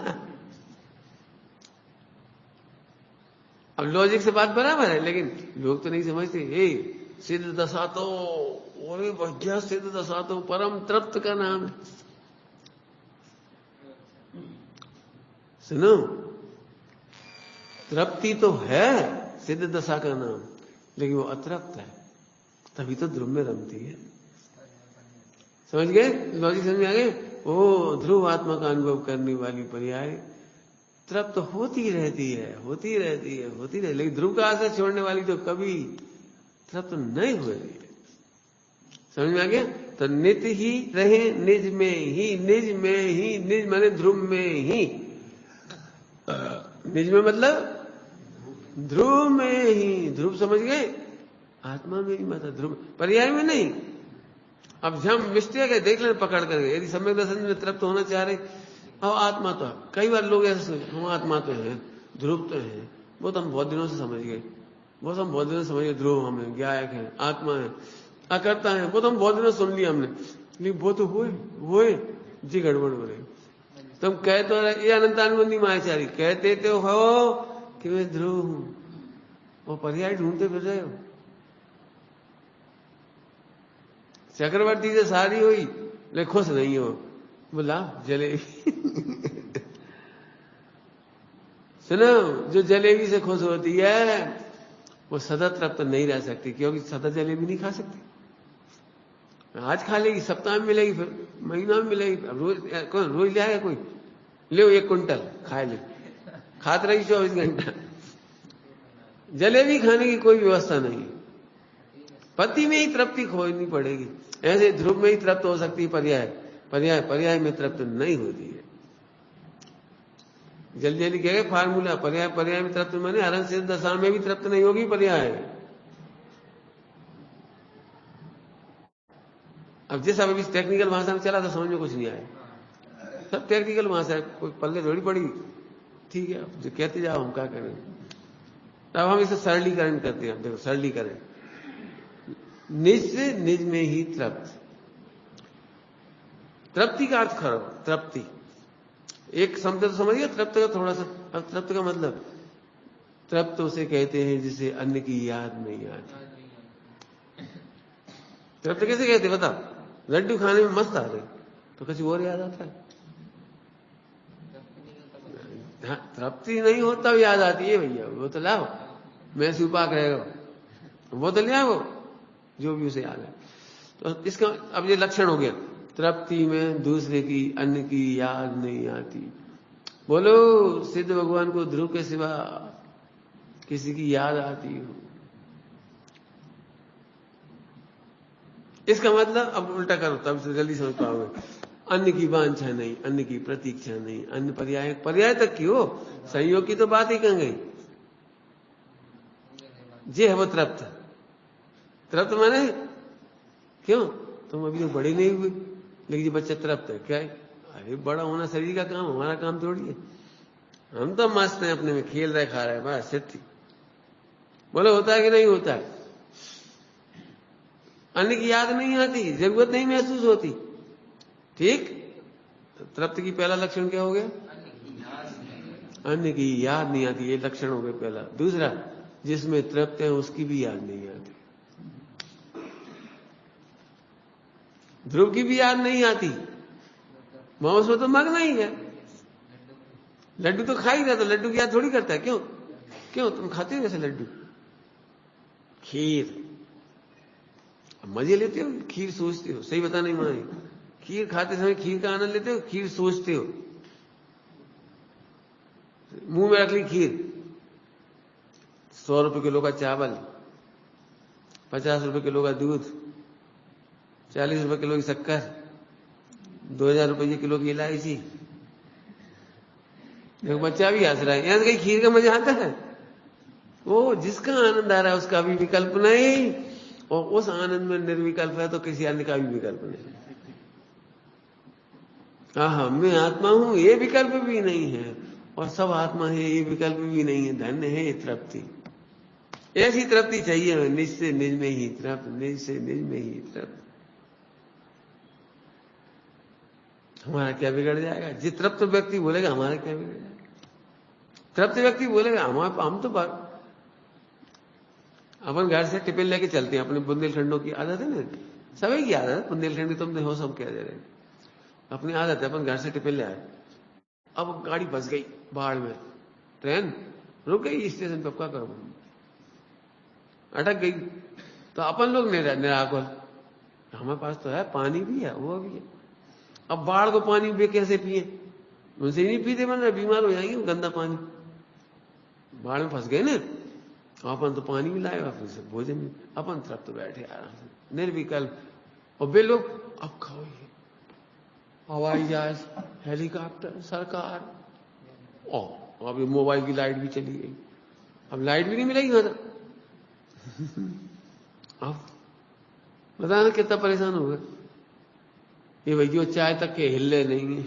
अब लॉजिक से बात बराबर है, लेकिन लोग तो नहीं समझते। सिद्ध दशा तो अरे भैया सिद्ध दशा तो परम तृप्त का नाम है। सुनो, तृप्ति तो है सिद्ध दशा का नाम, लेकिन वो अतृप्त है, तभी तो ध्रुव में रमती है। समझ गए? लॉजिक समझ में आ गए? ओ ध्रुव आत्मा का अनुभव करने वाली पर्याय तृप्त होती रहती है, होती रहती है, होती रहती, लेकिन ध्रुव का आश्रय छोड़ने वाली तो कभी तृप्त नहीं हुई। समझ में आ गया? तो नित्य ही रहे निज में ही, निज में ही, निज माने ध्रुव में ही। निज में मतलब ध्रुव में ही। ध्रुव समझ गए? आत्मा में ही मतलब ध्रुव, पर्याय में नहीं। अब जब मिस्टेक है देख लेना पकड़ करके, यदि सम्यक दर्शन में तृप्त होना चाह रहे, अब आत्मा तो है। कई बार लोग ऐसे सोचते हम आत्मा तो है, ध्रुव तो है, वो तो हम बहुत दिनों से समझ गए, वो तो हम बहुत दिनों से समझ गए, ध्रुव हमें ज्ञायक है, आत्मा है, अकर्ता है, वो तो हम बहुत दिनों सुन लिया हमने, लेकिन वो तो हुए जी गड़बड़ हो रही। तुम कह तो ये अनंतानुबंधी मायाचारी कहते तो हो कि मैं ध्रुव हूं, वो पर्याय ढूंढते फिर रहे हो। चक्रवर्ती से शादी हुई ले खुश नहीं हो, बोला जलेबी। सुनो, जो जलेबी से खुश होती है वो सदा तृप्त नहीं रह सकती, क्योंकि सदा जलेबी नहीं खा सकती। आज खा लेगी, सप्ताह में मिलेगी, फिर महीना में मिलेगी, रोज ले आएगा कोई, ले 1 कुंटल खाए ले, खाते रही 24 घंटा। जलेबी खाने की कोई व्यवस्था नहीं। पति में ही तृप्ति खोजनी पड़ेगी। ऐसे ध्रुव में ही तृप्त हो सकती है पर्याय में तृप्त नहीं होती है। जल्दी जल्दी कहेगा फार्मूला, पर्याय में तृप्त माने हरण सिद्ध दशा में भी तृप्त नहीं होगी पर्याय। अब जैसा अभी टेक्निकल भाषा में चला तो समझ में कुछ नहीं आया, सब टेक्निकल भाषा है, कोई पल्ले थोड़ी पड़ी। ठीक है, जो कहते जाओ हम क्या करें। अब हम इसे सरलीकरण करते हैं। देखो सरलीकरण, निज से निज में ही तृप्त, तृप्ति का अर्थ करो। तृप्ति एक शब्द तो समझिए, तृप्त का थोड़ा सा। अब तृप्त का मतलब, तृप्त उसे कहते हैं जिसे अन्न की याद नहीं आती। तृप्त कैसे कहते बताओ? लड्डू खाने में मस्त आ रहे तो कुछ और याद आता है? हाँ, तृप्ति नहीं होता याद आती है भैया, वो तो लाओ, मैं सुपाक रहेगा, वो तो ले आओ जो भी उसे याद है। तो इसका अब ये लक्षण हो गया, तृप्ति में दूसरे की अन्न की याद नहीं आती। बोलो सिद्ध भगवान को ध्रुव के सिवा किसी की याद आती हो? इसका मतलब अब उल्टा करो तब से जल्दी समझ पाओगे। अन्न की वांछा नहीं, अन्न की प्रतीक्षा नहीं, अन्न पर्याय पर्याय तक की हो, संयोग की तो बात ही कहाँ गई। जे है वो तृप्त। तृप्त माने क्यों, तुम अभी तो बड़े नहीं हुए लेकिन ये बच्चा तृप्त है, क्या है? अरे बड़ा होना शरीर का काम, हमारा काम थोड़ी है। हम तो मस्त हैं अपने में, खेल रहे खा रहे हैं, बस सिद्धि। बोलो होता है कि नहीं होता है? अन्न की याद नहीं आती, जरूरत नहीं महसूस होती, ठीक। तृप्त की पहला लक्षण क्या हो गया? अन्न की याद नहीं आती, ये लक्षण हो गया पहला। दूसरा, जिसमें तृप्त है उसकी भी याद नहीं आती। ध्रुव की भी याद नहीं आती, वहां उसमें तो मग्न ही है। लड्डू तो खा ही रहा, तो लड्डू की याद थोड़ी करता है। क्यों क्यों तुम खाते हो वैसे लड्डू? खीर मजे लेते हो, खीर सोचते हो, सही बता नहीं माए, खीर खाते समय खीर का आनंद लेते हो, खीर सोचते हो। मुंह में रख ली खीर, 100 रुपए किलो का चावल, 50 रुपए किलो का दूध, 40 रुपए किलो की शक्कर, 2000 रुपए किलो की इलायची। देखो बच्चा भी हंस रहा है, यहां से कहीं खीर का मजा आता है? वो जिसका आनंद आ रहा है उसका भी विकल्प नहीं, और उस आनंद में निर्विकल्प है तो किसी अन्य का भी विकल्प नहीं। हाँ, मैं आत्मा हूं ये विकल्प भी नहीं है, और सब आत्मा है ये विकल्प भी नहीं है। धन्य है ये तृप्ति। ऐसी तृप्ति चाहिए हमें, निज से निज में ही तृप्त, निज से निज में ही तृप्त। हमारा क्या बिगड़ जाएगा? जिस तृप्त व्यक्ति बोलेगा हमारा क्या बिगड़ जाएगा? तृप्त व्यक्ति बोलेगा हम तो अपन घर से टिफिन लेके चलते हैं, अपने बुंदेलखंडों की आदत है ना, सभी की आदत है। बुंदेलखंडी तुम हो सब क्या दे रहे, अपनी आदत है। अपन घर से टिफिन ले आए, अब गाड़ी फंस गई बाढ़ में, ट्रेन रुक गई स्टेशन पे, क्या करो, अटक गई, तो अपन लोग निराकुल, हमारे पास तो है, पानी भी है, वो भी है। अब बाढ़ को पानी भी कैसे पिए? उनसे नहीं पीते, मन बीमार हो जाएंगे, गंदा पानी। बाढ़ में फंस गए ना, अपन तो पानी भी लाए, फिर से भोजन भी, अपन तृप्त बैठे आराम से निर्विकल्प। और वे लोग अब खाओ, ये हवाई जहाज, हेलीकॉप्टर, सरकार, और अब मोबाइल की लाइट भी चली गई, अब लाइट भी नहीं मिलेगी मतलब। अब बताना कितना परेशान होगा ये भैया, चाय तक के हिले नहीं है।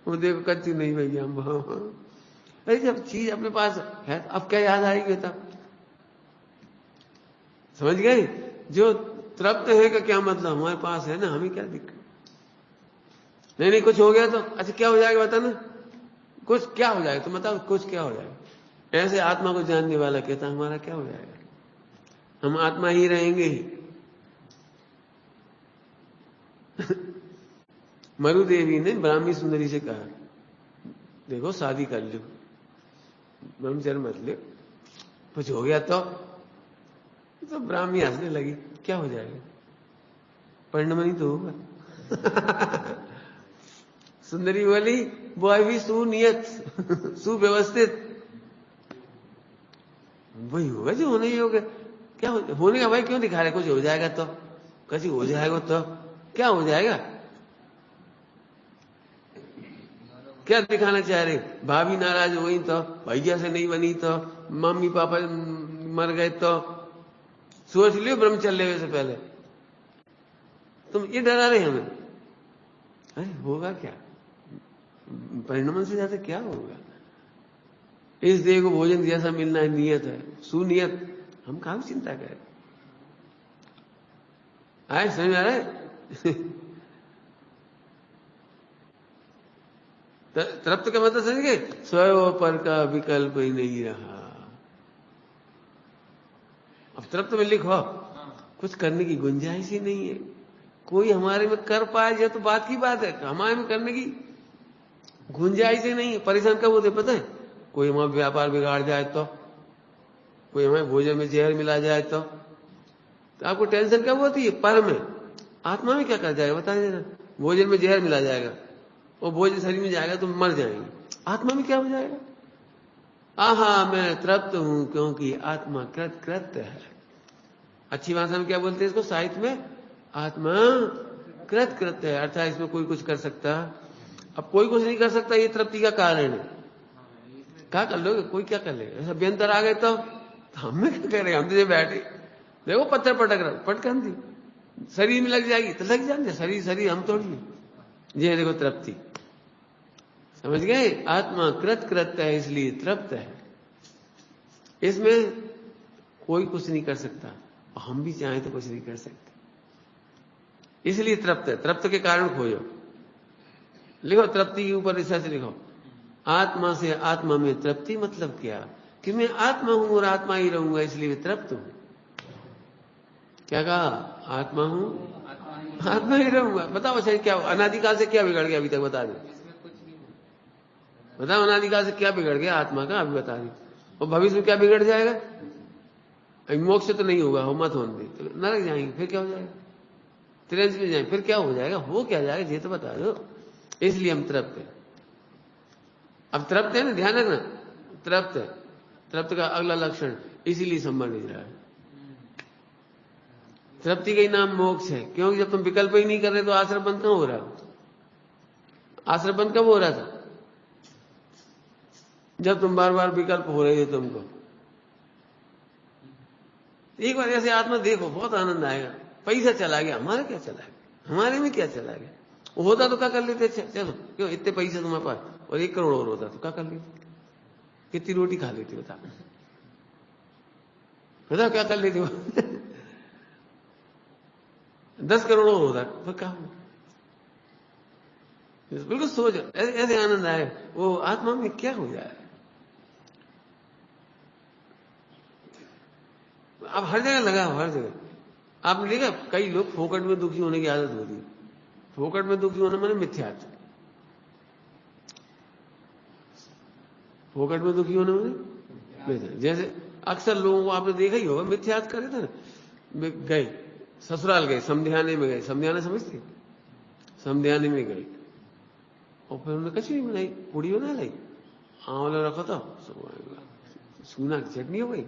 वो देखो कच्ची नहीं भैया हम। अरे जब चीज अपने पास है अब क्या याद आएगी तब? समझ गए? जो तृप्त है का क्या मतलब, हमारे पास है ना, हमें क्या दिक्कत? नहीं कुछ हो गया तो अच्छा क्या हो जाएगा बताना, कुछ क्या हो जाएगा तो बताओ, कुछ क्या हो जाएगा? ऐसे आत्मा को जानने वाला कहता हमारा क्या हो जाएगा, हम आत्मा ही रहेंगे ही। मरुदेवी ने ब्राह्मी सुंदरी से कहा, देखो शादी कर लो, ब्रह्मचर्य मत लो, कुछ हो गया तो ब्राह्मी हंसने लगी, क्या हो जाएगा, परिणमन तो होगा। सुंदरी बोली, वो भी सुनियत, सुव्यवस्थित, वही होगा जो होना ही होगा। क्या होने का भाई क्यों दिखा रहे? कुछ हो जाएगा तो, कैसे हो जाएगा तो क्या हो जाएगा? क्या दिखाना चाह रहे? भाभी नाराज हो गई तो, भैया से नहीं बनी तो, मम्मी पापा मर गए तो, सोच लियो ब्रह्मचर्य से पहले। तुम ये डरा रहे हमें? अरे होगा क्या, परिणमन से ज्यादा क्या होगा? इस देह को भोजन जैसा मिलना है, नियत है, सुनियत, हम कहां चिंता करें? आए समझ आ रहा है? तृप्त का मतलब समझ गए? स्वयं पर का विकल्प ही नहीं रहा। अब तृप्त में लिखो, कुछ करने की गुंजाइश ही नहीं है। कोई हमारे में कर पाए जाए तो बात की बात है, हमारे में करने की गुंजाइश ही नहीं है। परेशान कब होते पता है? कोई हमारा व्यापार बिगाड़ जाए तो, कोई हमारे भोजन में जहर मिला जाए तो आपको टेंशन कब होती है? पर में, आत्मा में क्या कर जाएगा बताइए जरा? भोजन में जहर मिला जाएगा, वो भोजन शरीर में जाएगा तो मर जाएंगे, आत्मा में क्या हो जाएगा? आहा मैं तृप्त हूं क्योंकि आत्मा कृत है। अच्छी भाषा में क्या बोलते हैं इसको साहित्य में? आत्मा कृत कृत्य है, अर्थात इसमें कोई कुछ कर सकता। अब कोई कुछ नहीं कर सकता, ये तृप्ति का कारण है। क्या कर लोगे, कोई क्या कर लेगा? ऐसा अभ्यंतर आ गए तो हमें क्या करेंगे? हम तो बैठे देखो पत्थर पटक रहा, पटकन दी, शरीर में लग जाएगी तो लग जाएंगे, शरीर शरीर हम थोड़ी। ये देखो तृप्ति, समझ गए? आत्मा कृत कृत्य है, इसलिए तृप्त है। इसमें कोई कुछ नहीं कर सकता और हम भी चाहें तो कुछ नहीं कर सकते, इसलिए तृप्त है। तृप्त के कारण खोजो, लिखो तृप्ति के ऊपर रिसर्च लिखो। आत्मा से आत्मा में तृप्ति मतलब क्या? कि मैं आत्मा हूं और आत्मा ही रहूंगा, इसलिए तृप्त हूं। क्या कहा? आत्मा हूं, आत्मा ही रहूंगा। बताओ अच्छा, क्या अनादिकाल से क्या बिगड़ गया अभी तक? बता दो, बताओ अनादिकाल से क्या बिगड़ गया आत्मा का? अभी बता दी। और भविष्य में क्या बिगड़ जाएगा? मोक्ष तो नहीं होगा, हो मत होने दे, तो नरक जाएंगे, फिर क्या हो जाएगा? त्रिंश में जाएंगे, फिर क्या हो जाएगा? हो क्या जाएगा ये तो बता दो। इसलिए हम तृप्त है। अब तृप्त है ना, ध्यान रखना, तृप्त है। तृप्त का अगला लक्षण इसीलिए संबंधित रहा है। तृप्ति का ही नाम मोक्ष है, क्योंकि जब तुम विकल्प ही नहीं कर रहे तो आश्रम बंद कहाँ हो रहा? आश्रम बंद कब हो रहा था? जब तुम बार बार विकल्प हो रहे थे तुमको। एक बार ऐसे आत्मा देखो, बहुत आनंद आएगा। पैसा चला गया, हमारा क्या चला गया? हमारे में क्या चला गया? होता तो क्या कर लेते? चलो क्यों इतने पैसे तुम्हारे पास और 1 करोड़ और होता तो क्या कर लेते? कितनी रोटी खा लेती बता? बताओ क्या कर लेती हो? 10 करोड़ और होता तो क्या हो? बिल्कुल सोच, ऐसे आनंद आए। वो आत्मा में क्या हो जाए? अब हर जगह लगा, हर जगह आपने देखा कई लोग फोकट में दुखी होने की आदत होती है। फोकट में दुखी होना माने मिथ्यात्व। फोकट में दुखी होने माने जैसे अक्सर लोगों को आपने देखा ही होगा, मिथ्यात्व करे थे ना। गए ससुराल, गए समधियाने में, गए समधियाना समझते, समधियाने में गए और फिर उन्होंने कचौड़ी बनाई, पूड़ी बना लाई, आंवला रखा था, सूना की चटनी हो गई,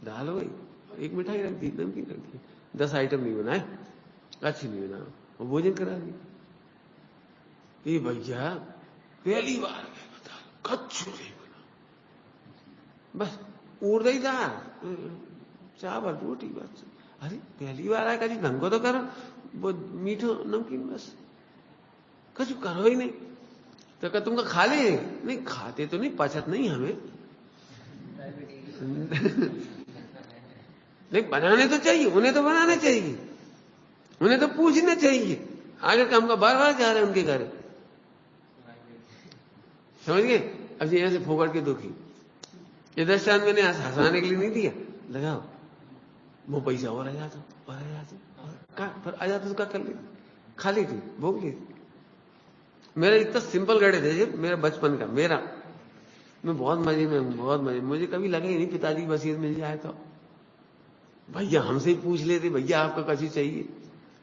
दाल हो गई, एक मिठाई रख दी, नमकीन रख दी, 10 आइटम नहीं बनाए, अच्छी नहीं बना, और भोजन करा दी। ये भैया पहली बार बता कचौड़ी बना, बस उड़द दाल चावल रोटी बस। अरे पहली बार आया, कभी ढंग को तो करो, वो मीठो नमकीन बस, कछु करो ही नहीं। तो क्या तुमका खा ले? नहीं खाते तो नहीं, पचत नहीं हमें। नहीं बनाने तो चाहिए, उन्हें तो बनाने चाहिए, उन्हें तो पूछना चाहिए। आगे काम का बार बार जा रहे हैं उनके घर, समझ गए? अब ये ऐसे फोकट के दुखी, ये दृष्टांत मैंने हंसाने के लिए नहीं दिया, लगाओ वो पैसा और आ जाता, और आ जाता, पर आ जाता तो क्या कर लेती? खा लेती, भोग लेती। मेरा इतना सिंपल गढ़े थे मेरा बचपन का, मेरा मैं बहुत मजे में हूं, बहुत मजे। मुझे कभी लगा ही नहीं पिताजी की वसीयत मिल जाए तो भैया हमसे ही पूछ लेते, भैया आपका कैसी चाहिए?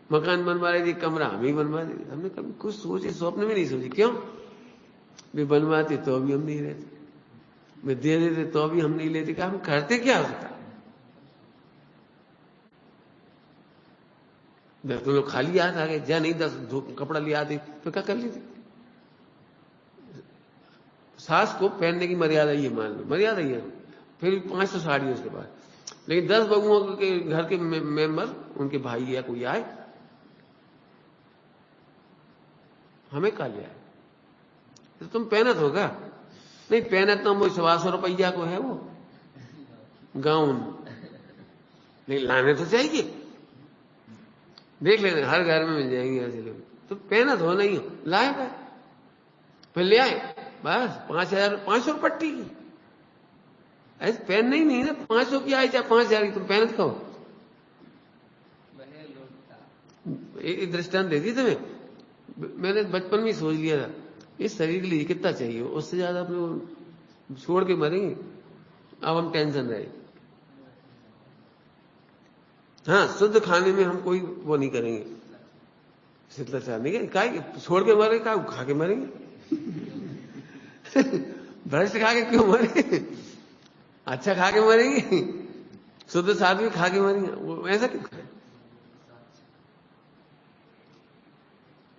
मकान बनवा रहे थे, कमरा हम ही बनवा देते। हमने कभी कुछ सोचे, स्वप्न में नहीं सोचे। क्यों? वे बनवाते तो अभी हम नहीं रहते, वे दे देते तो अभी हम नहीं लेते। क्या हम करते क्या होता? तुम लोग खाली हाथ आ गए, जा नहीं 10 कपड़ा लिया आते तो क्या कर लेते? सास को पहनने की मर्यादा ये मान लो, मर्यादा ये, फिर 500 साड़ी उसके पास, लेकिन 10 बबुओं के घर के मेंबर, उनके भाई या कोई आए, हमें क्या ले आए? तो तुम पहनत होगा? नहीं पहनत तो वो 125 रुपया को है वो गाउन, नहीं लाने तो चाहिए। देख लेना हर घर में मिल जाएंगे ऐसे लोग, तो पहनत हो नहीं हो, लाए भाई फिर ले आए, बस 5,000 500 पट्टी की। ऐसे पहनना ही नहीं ना, 500 की आई चाहे 5,000 की, तुम पहनत कहो। एक दृष्टांत दे दी तुम्हें, मैंने बचपन में सोच लिया था इस शरीर के लिए कितना चाहिए, उससे ज्यादा अपने छोड़ के मरेंगे। अब हम टेंशन रहे। हाँ शुद्ध खाने में हम कोई वो नहीं करेंगे, शिष्टाचार नहीं करेंगे, क्या छोड़ के मरेंगे, क्या खा के मरेंगे? भ्रष्ट खा के क्यों मरेंगे? अच्छा खा के मरेंगे, शुद्ध साध्वी खा के मरेंगे, वो ऐसा क्यों करें?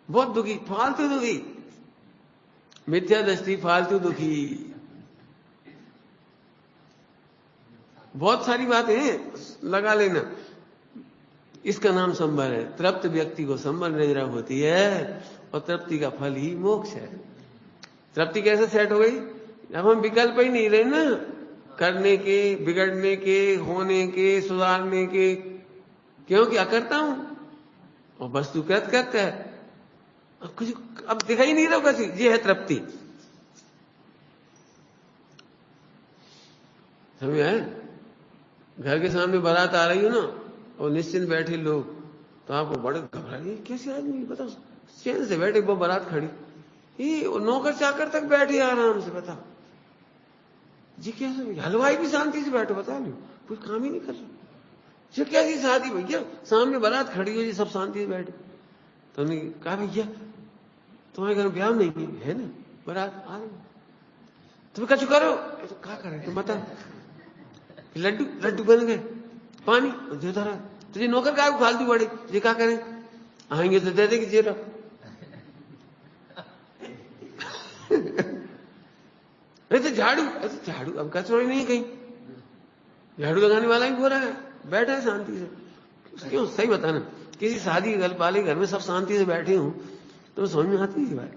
बहुत दुखी, फालतू दुखी, मिथ्या दृष्टि, फालतू दुखी, बहुत सारी बातें हैं, लगा लेना। इसका नाम संबल है। तृप्त व्यक्ति को संबल नजर होती है और तृप्ति का फल ही मोक्ष है। तृप्ति कैसे सेट हो गई? अब हम विकल्प ही नहीं रहे ना, करने के, बिगड़ने के, होने के, सुधारने के, क्योंकि अकर्ता हूं और वस्तु कृत करता है। अब कुछ अब दिखाई नहीं रहा कैसी, ये है तृप्ति। समझ आए? घर के सामने बारात आ रही हो ना और निश्चिंत बैठे लोग, तो आपको बड़े घबराइए, कैसे आदमी बताओ, चैन से बैठे, वो बारात खड़ी, ये नौकर चाकर तक बैठे आराम से, बताओ जी कैसे? हलवाई भी शांति से बैठो, बता लो, कोई काम ही नहीं कर रहा। ये कैसी शादी भैया, सामने बारात खड़ी हो जी, सब शांति से बैठे। तो उन्होंने कहा भैया तुम्हारे घर ब्याह नहीं है ना, बारात आ रही, तुम्हें कछु करो, तो क्या करें तुम बता? लड्डू लड्डू बन गए, पानी जो धरा, तुझे नौकर का फालतू बड़े, ये क्या करें? आएंगे तो दे देंगे जेरा। अरे तो झाड़ू, अरे तो झाड़ू, अब कचरा नहीं कहीं, झाड़ू लगाने वाला ही हो रहा है, बैठा है शांति से। क्यों? सही बताना, किसी शादी वाले घर में सब शांति से बैठे हूं तो समझ में आती है बात।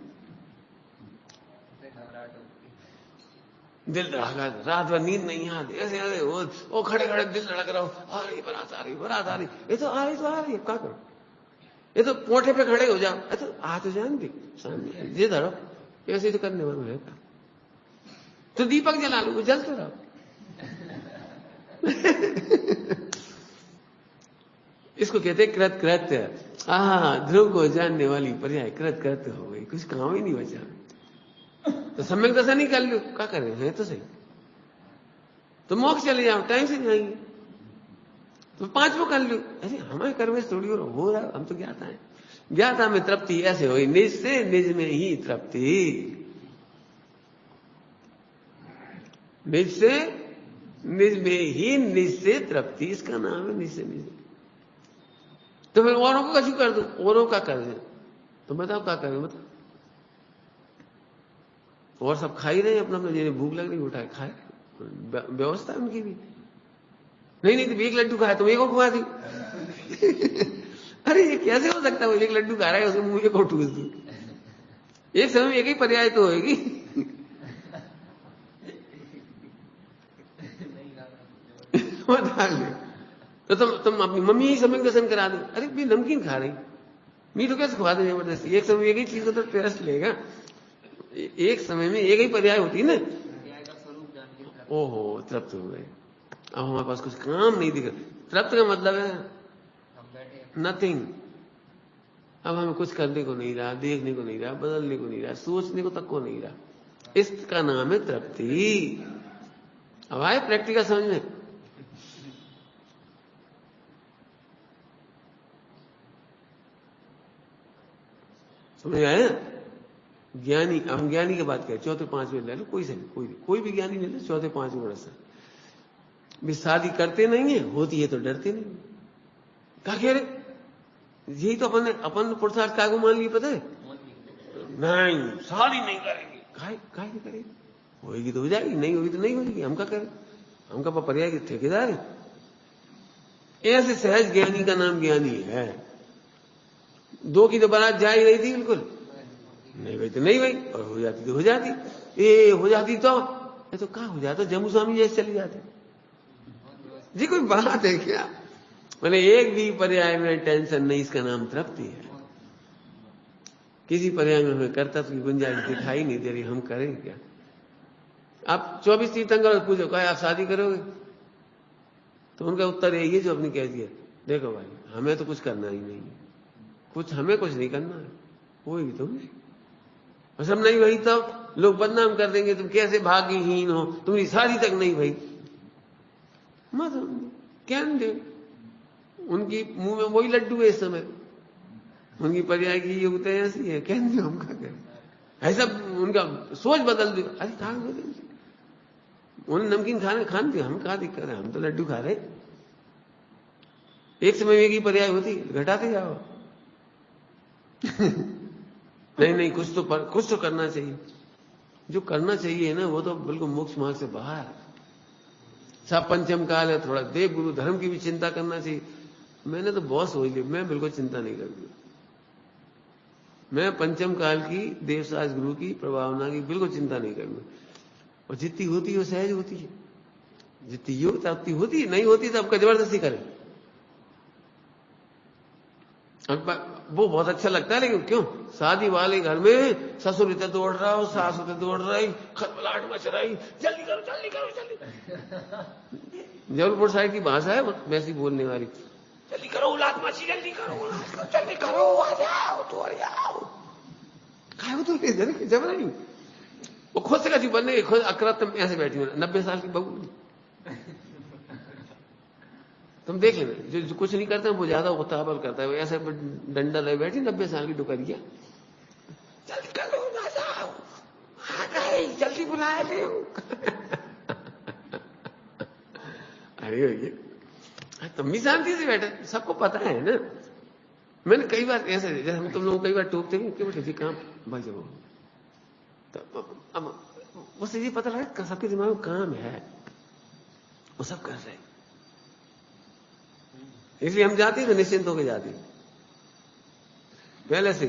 दिल धड़का, रात भर नींद नहीं आती, ऐसे ऐसे वो खड़े खड़े दिल धड़क रहा हो, आ रही बारात, आ रही बारात, आ रही, ये तो आ रही, तो आ रही, अब क्या करो? ये तो पोठे पे खड़े हो जाओ, तो आ तो जाएंगे सामने, ये धड़ो, ऐसे तो करने वाले रहता, तो दीपक जला लो, जलते रहो। इसको कहते कृत कृत्य। ध्रुव को जानने वाली पर्याय कृत कृत्य हो गई, कुछ काम ही नहीं बचा। तो सम्यक दशा नहीं कर लो, क्या करें, है तो सही, तो मोक्ष चले जाओ, टाइम से जाएंगे। तो 5वां कर लो, अरे हमारे कर्म में थोड़ी हो रहा, हम तो ज्ञाता है। ज्ञाता में तृप्ति ऐसे हुई, निज से निज में ही तृप्ति, निज से निज में ही निज से तृप्ति, इसका नाम है निज से निज। तो फिर औरों को कछु कर दो, औरों का कर दे, तो बताओ क्या करें, बताओ। और सब खा ही रहे अपना अपना, जिन्हें भूख लग रही उठाए खाए, व्यवस्था है उनकी भी। नहीं तो एक लड्डू खाया तो एक और खुआ दी। अरे ये कैसे हो सकता है, वो एक लड्डू खा रहा है उसके मुंह को ठूस दू, एक समय में एक ही पर्याय तो होगी। तो तुम अपनी मम्मी ही समय दर्शन करा दो, अरे भी नमकीन खा रही, मीठो कैसे खुआ दे जबरदस्ती, एक समय एक ही चीज को तो टेस्ट लेगा, एक समय में एक ही पर्याय होती है ना। ओहो तृप्त हो गए, अब हमारे पास कुछ काम नहीं दिख रहा। तृप्त का मतलब है नथिंग, अब हमें कुछ करने को नहीं रहा, देखने को नहीं रहा, बदलने को नहीं रहा, सोचने को तक को नहीं रहा, इसका नाम है तृप्ति। अब आए प्रैक्टिकल समझ में? समझ आए? ज्ञानी, हम ज्ञानी की बात करें, 4-5वें ले लो, कोई से कोई भी ज्ञानी ले लो, 4-5वें वर्ष से भी शादी करते नहीं है, होती है तो डरते नहीं। क्या कह रहे? यही तो अपन पुरुषार्थ का मान लिए, पता है? नहीं शादी नहीं करेंगे, काहे नहीं करेंगे, होगी तो हो जाएगी, नहीं होगी तो नहीं होगी, हम क्या करें, हम का पर्याय के ठेकेदार है। ऐसे सहज ज्ञानी का नाम ज्ञानी है। 2 की तो बारात जा ही रही थी, बिल्कुल नहीं भाई तो नहीं भाई, और हो जाती तो हो जाती, ये हो जाती तो क्या हो जाता, जम्मू स्वामी जैसे चली जाते जी, कोई बात है क्या? मैंने एक भी पर्याय में टेंशन नहीं, इसका नाम तृप्ति है। किसी पर्याय में हमें कर्तव्य की गुंजाइश दिखाई नहीं दे रही, हम करें क्या? आप 24 तीर्थंकर पूछो, कहा आप शादी करोगे, तो उनका उत्तर यही है जो आपने कह दिया, देखो भाई हमें तो कुछ करना ही नहीं है, हमें कुछ नहीं करना है, होगी तो और सब नहीं भाई, तब लोग बदनाम कर देंगे, तुम कैसे भाग्यहीन हो, तुम्हारी शादी तक नहीं भाई, मत क्या दे, उनकी मुंह में वही लड्डू है इस समय, उनकी पर्याय की योग्यता ऐसी है, क्या दे हम क्या करें, ऐसा उनका सोच बदल दो। अरे कहा उन्हें नमकीन खान दिया, हम कहा दिक्कत है, हम तो लड्डू खा रहे, एक समय में एक ही पर्याय होती, घटाते जाओ। नहीं नहीं, कुछ तो करना चाहिए। जो करना चाहिए ना वो तो बिल्कुल मोक्ष मार्ग से बाहर। सब पंचम काल है, थोड़ा देव गुरु धर्म की भी चिंता करना चाहिए। मैंने तो बहुत सोच लिया, मैं बिल्कुल चिंता नहीं करती। मैं पंचम काल की देवसाज गुरु की प्रभावना की बिल्कुल चिंता नहीं करूंगा। और जितनी होती है वो सहज होती है, जितनी योग्यता उतनी होती है, नहीं होती तो आपका जबरदस्ती करें। वो बहुत अच्छा लगता है, लेकिन क्यों शादी वाले घर में ससुर इधर दौड़ रहा हो, सास उधर दौड़ रही, खलबलाहट मच रही, जल्दी करो जल्दी करो जल्दी। जबलपुर साइड की भाषा है वैसी बोलने वाली, जल्दी करो उलाद मची, जल्दी करो जल्दी करो, आ जाओ तो आ जाओ। खाओ तो जब नहीं वो खुद से कभी बनने खुद अकरा तुम ऐसे बैठी हो 90 साल की बहू। तुम देख लेना, जो कुछ नहीं करता वो ज्यादा उतावल करता है, ऐसे डंडा ले बैठी 90 साल की डुकरिया, जल्दी करो ना जाओ, आ गए जल्दी बुलाए ले। अरे तुम भी शांति से बैठे, सबको पता है ना। मैंने कई बार ऐसे, जैसे हम तुम लोग कई बार टोकते हैं कि बेटे जी काम भाई जब, तो अब उससे ये पता लगा सबके दिमाग में काम है, वो सब कर रहे हैं। इसलिए हम जाते तो निश्चिंत होकर जाते, पहले से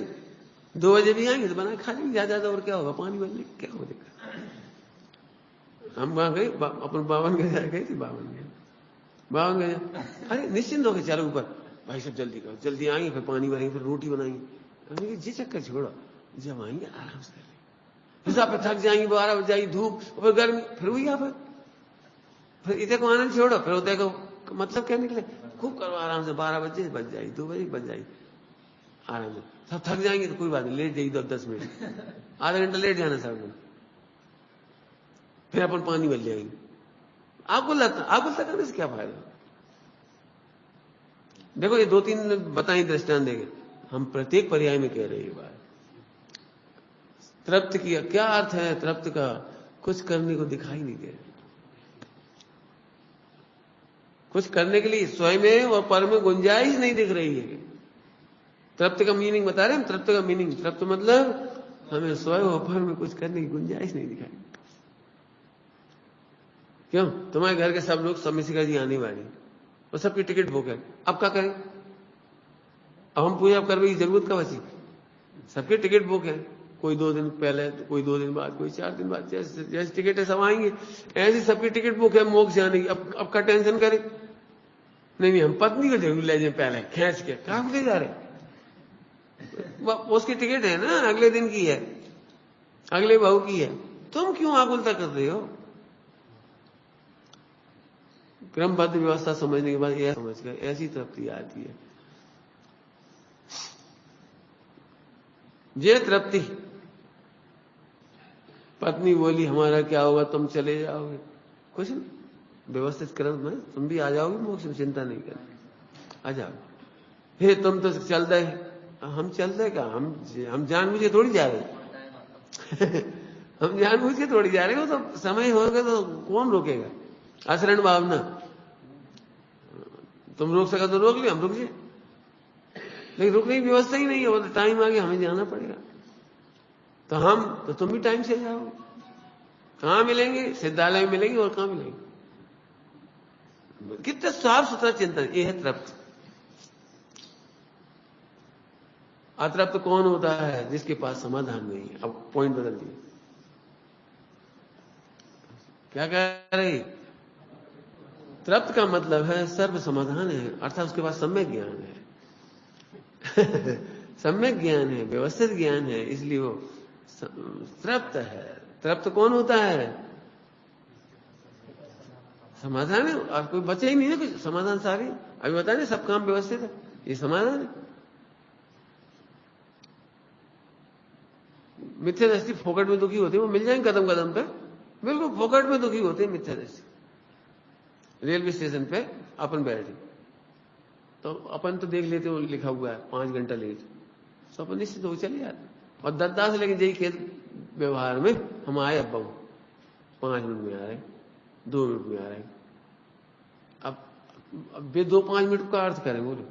2 बजे भी आएंगे तो बना खा लेंगे, ज्यादा और क्या होगा, पानी बनने क्या हो देगा। हम वहां गए अपन 52 गए थे, 52 गए, अरे निश्चिंत होकर चलो ऊपर, भाई सब जल्दी करो, जल्दी आएंगे, फिर पानी भरेंगे, फिर रोटी बनाएंगे। जी चक्कर छोड़ो, जब आएंगे आराम से करेंगे। फिर आप थक जाएंगे, 12 बज जाएगी धूप, फिर गर्मी, फिर वही आप फिर इधर को आनंद छोड़ो, फिर उधर को मतलब क्या निकले, खूब करो आराम से, 12 बजे बज जाएगी, 2 बजे बज जाएगी, आराम से। सब थक जाएंगे तो कोई बात नहीं, लेट जाएगी 10 मिनट, आधा घंटा लेट जाना सब, फिर अपन पानी भर जाएंगे। आपको करने से क्या फायदा। देखो ये 2-3 बताई दृष्टांत देंगे, हम प्रत्येक पर्याय में कह रहे हैं ये बात। तृप्त किया क्या अर्थ है, तृप्त का कुछ करने को दिखाई नहीं दे रहा, कुछ करने के लिए स्वयं में और पर में गुंजाइश नहीं दिख रही है। तृप्त का मीनिंग बता रहे हैं, तृप्त का मीनिंग, तृप्त मतलब हमें स्वयं और पर में कुछ करने की गुंजाइश नहीं दिखाई। क्यों, तुम्हारे घर के सब लोग समिशिका जी आने वाले और सबकी टिकट बुक है, अब क्या करें, अब हम पूजा करने की जरूरत कब बची, सबकी टिकट बुक है, कोई 2 दिन पहले, कोई 2 दिन बाद, कोई 4 दिन बाद, जैसे टिकट है सब आएंगे, ऐसी सबकी टिकट बुक है मोक्ष जाने की। अब का टेंशन करें, नहीं हम पत्नी को जरूर ले जाए पहले खींच के, कहां ले जा रहे, उसकी टिकट है ना, अगले दिन की है, अगले बहू की है, तुम क्यों आकुलता कर रहे हो। क्रमबद्ध व्यवस्था समझने के बाद यह समझ कर ऐसी तृप्ति आती है, ये तृप्ति। पत्नी बोली हमारा क्या होगा, तुम चले जाओगे, कुछ नहीं, व्यवस्थित क्रम में तुम भी आ जाओगे मोक्ष में, चिंता नहीं करनी, आ जाओ। हे तुम तो चल रहे, हम चल रहे क्या, हम जानबूझ के थोड़ी जा रहे। हम जानबूझ के थोड़ी जा रहे हो, तो समय होगा तो कौन रोकेगा, आचरण भावना, तुम रोक सका तो रोक लिया, हम रुक जाए, लेकिन रुकने की व्यवस्था ही नहीं है, वो तो टाइम आ गया, हमें जाना पड़ेगा। तो तुम भी टाइम से जाओ, कहां मिलेंगे, सिद्धालय में मिलेंगे, और कहां मिलेंगे। कितना साफ सुथरा चिंतन, ये है तृप्त। अतृप्त कौन होता है, जिसके पास समाधान नहीं है। अब पॉइंट बदल दिए, क्या कह रही, तृप्त का मतलब है सर्व समाधान है, अर्थात उसके पास सम्यक ज्ञान है। सम्यक ज्ञान है, व्यवस्थित ज्ञान है, इसलिए वो तृप्त है। तृप्त कौन होता है, समाधान है, और कोई बचे ही नहीं है कुछ, समाधान सारे अभी बता रहे, सब काम व्यवस्थित है, ये समाधान है। मिथ्या दृष्टि फोकट में दुखी होते हैं, वो मिल जाएंगे कदम कदम पर, बिल्कुल फोकट में दुखी होते हैं मिथ्या दृष्टि। रेलवे स्टेशन पे अपन बैठे, तो अपन तो देख लेते हो लिखा हुआ है 5 घंटा लेट, तो अपन निश्चित हो चले जाते, और 10 लेकिन यही खेल व्यवहार में हम आए, अब 5 मिनट में आ रहे, 2 मिनट में आ रहे। अब वे 2-5 मिनट का अर्थ करें बोलो,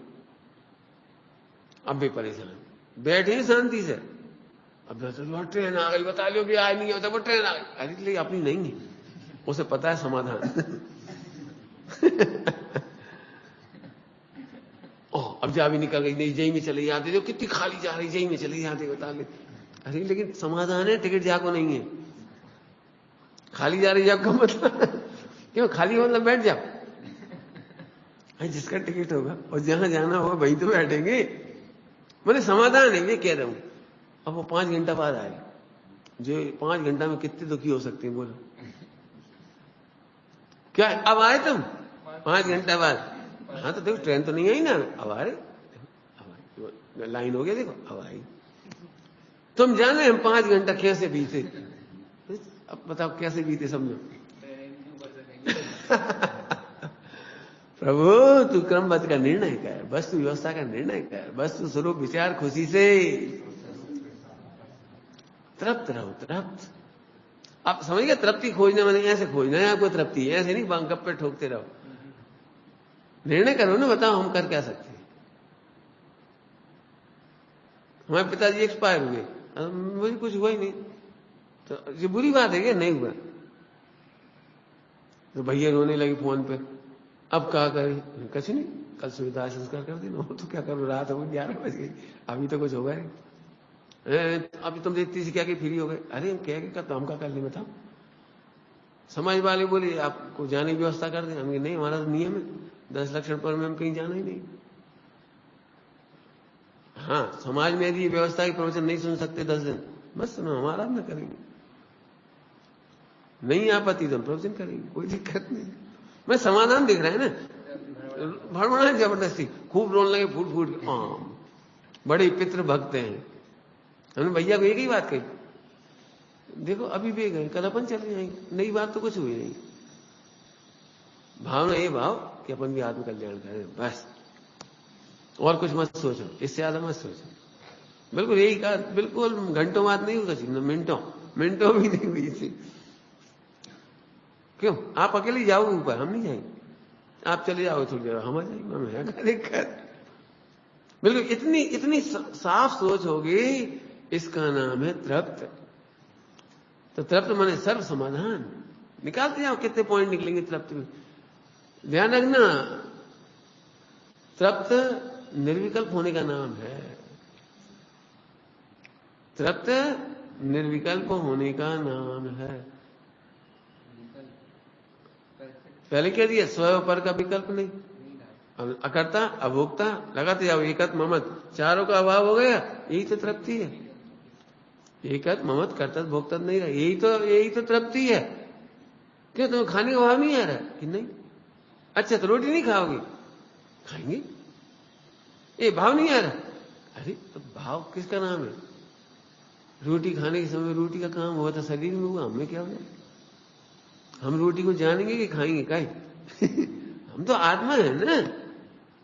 अब वे परेशान बैठे शांति से, अब वो ट्रेन आ गई, बता लो भी आज नहीं होता, वो ट्रेन आ गई। अरे ले अपनी नहीं है, उसे पता है समाधान। अब जा भी निकल गई, नहीं जई में चले जाते, जो कितनी खाली जा रही, जई में चले जाते, बता ले। अरे लेकिन समाधान है, टिकट जाको नहीं है। खाली जा रही जाओ का मतलब क्यों, खाली मतलब बैठ जाओ, जिसका टिकट होगा और जहां जाना होगा वहीं तो बैठेंगे। मैंने समाधान है, ये कह रहा हूं। अब वो 5 घंटा बाद आए, जो 5 घंटा में कितने दुखी हो सकते हैं बोलो। क्या अब आए तुम 5 घंटा बाद? हाँ तो देखो ट्रेन तो नहीं आई ना, अब आ रहे, लाइन हो गया देखो, अब आई। तुम जाने हम 5 घंटा कैसे बीते, अब बताओ कैसे बीते समझो। प्रभु तू क्रमबद्ध का निर्णय कर, वस्तु व्यवस्था का निर्णय कर, वस्तु स्वरूप विचार खुशी से तृप्त रहो, तृप्त। आप समझ गए, तृप्ति खोजने मैंने ऐसे खोजना है आपको, तृप्ति ऐसे नहीं गप्पे ठोकते रहो। निर्णय करो ना, बताओ हम कर क्या सकते हैं। हमारे पिताजी एक्सपायर हुए, मुझे कुछ हुआ ही नहीं, तो ये बुरी बात है क्या? नहीं हुआ तो भैया रोने लगे फोन पे, अब क्या करें? कुछ नहीं, कल सुविधा संस्कार कर देना। तो क्या करो, रात हो गई, 11 बज गई, अभी तो कुछ होगा नहीं। अभी तुम देखती सी क्या कि फ्री हो गए। अरे हम क्या क्या तो हम क्या कर लें बताओ। समाज वाले बोले आपको जाने की व्यवस्था कर दें, हम नहीं, हमारा तो नियम है 10 लक्षण पर में हम कहीं जाना ही नहीं। हाँ समाज में यदि व्यवस्था की प्रवचन नहीं सुन सकते 10 दिन, बस सुनो, हमारा ना करेंगे, नहीं आपत्ति तो हम प्रवचन करेंगे, कोई दिक्कत नहीं। मैं समाधान दिख रहा है ना, भड़बड़ा जबरदस्ती खूब रोने लगे फूट फूट के। बड़े पितृ भक्त हैं। हमने भैया को एक ही बात कही, देखो अभी भी गए, कल अपन चले जाएंगे, नई बात तो कुछ हुई नहीं। भावना ये भाव कि अपन भी आत्म कल्याण करें, बस और कुछ मत सोचो, इससे ज्यादा मत सोचो। बिल्कुल यही कहा, बिल्कुल घंटों बात नहीं हुई, मिनटों भी नहीं हुई थी। क्यों आप अकेले जाओगे ऊपर, हम नहीं जाएंगे, आप चले जाओ थोड़ी देर, हम आ जाएंगे, हमें क्या दिक्कत। बिल्कुल इतनी साफ सोच होगी, इसका नाम है तृप्त। तो तृप्त माने सर्व समाधान। निकालते जाओ, कितने पॉइंट निकलेंगे तृप्त में। ध्यान रखना, तृप्त निर्विकल्प होने का नाम है। तृप्त निर्विकल्प होने का नाम है। पहले क्या दिया, स्व पर का विकल्प नहीं, अकर्ता अभोक्ता, लगाते जाओ, एकत ममत, चारों का अभाव हो गया, यही तो तृप्ति है। एकत ममत कर्ता भोक्ता नहीं रहा, यही तो तृप्ति है। क्यों तुम्हें खाने का भाव नहीं आ रहा कि नहीं? अच्छा तो रोटी नहीं खाओगे, खाएंगे। ये भाव नहीं आ रहा, अरे तो भाव किसका नाम है? रोटी खाने के समय रोटी का काम हुआ था, शरीर में हुआ, हमें क्या हुआ? हम रोटी को जानेंगे कि खाएंगे काहे? हम तो आत्मा है ना।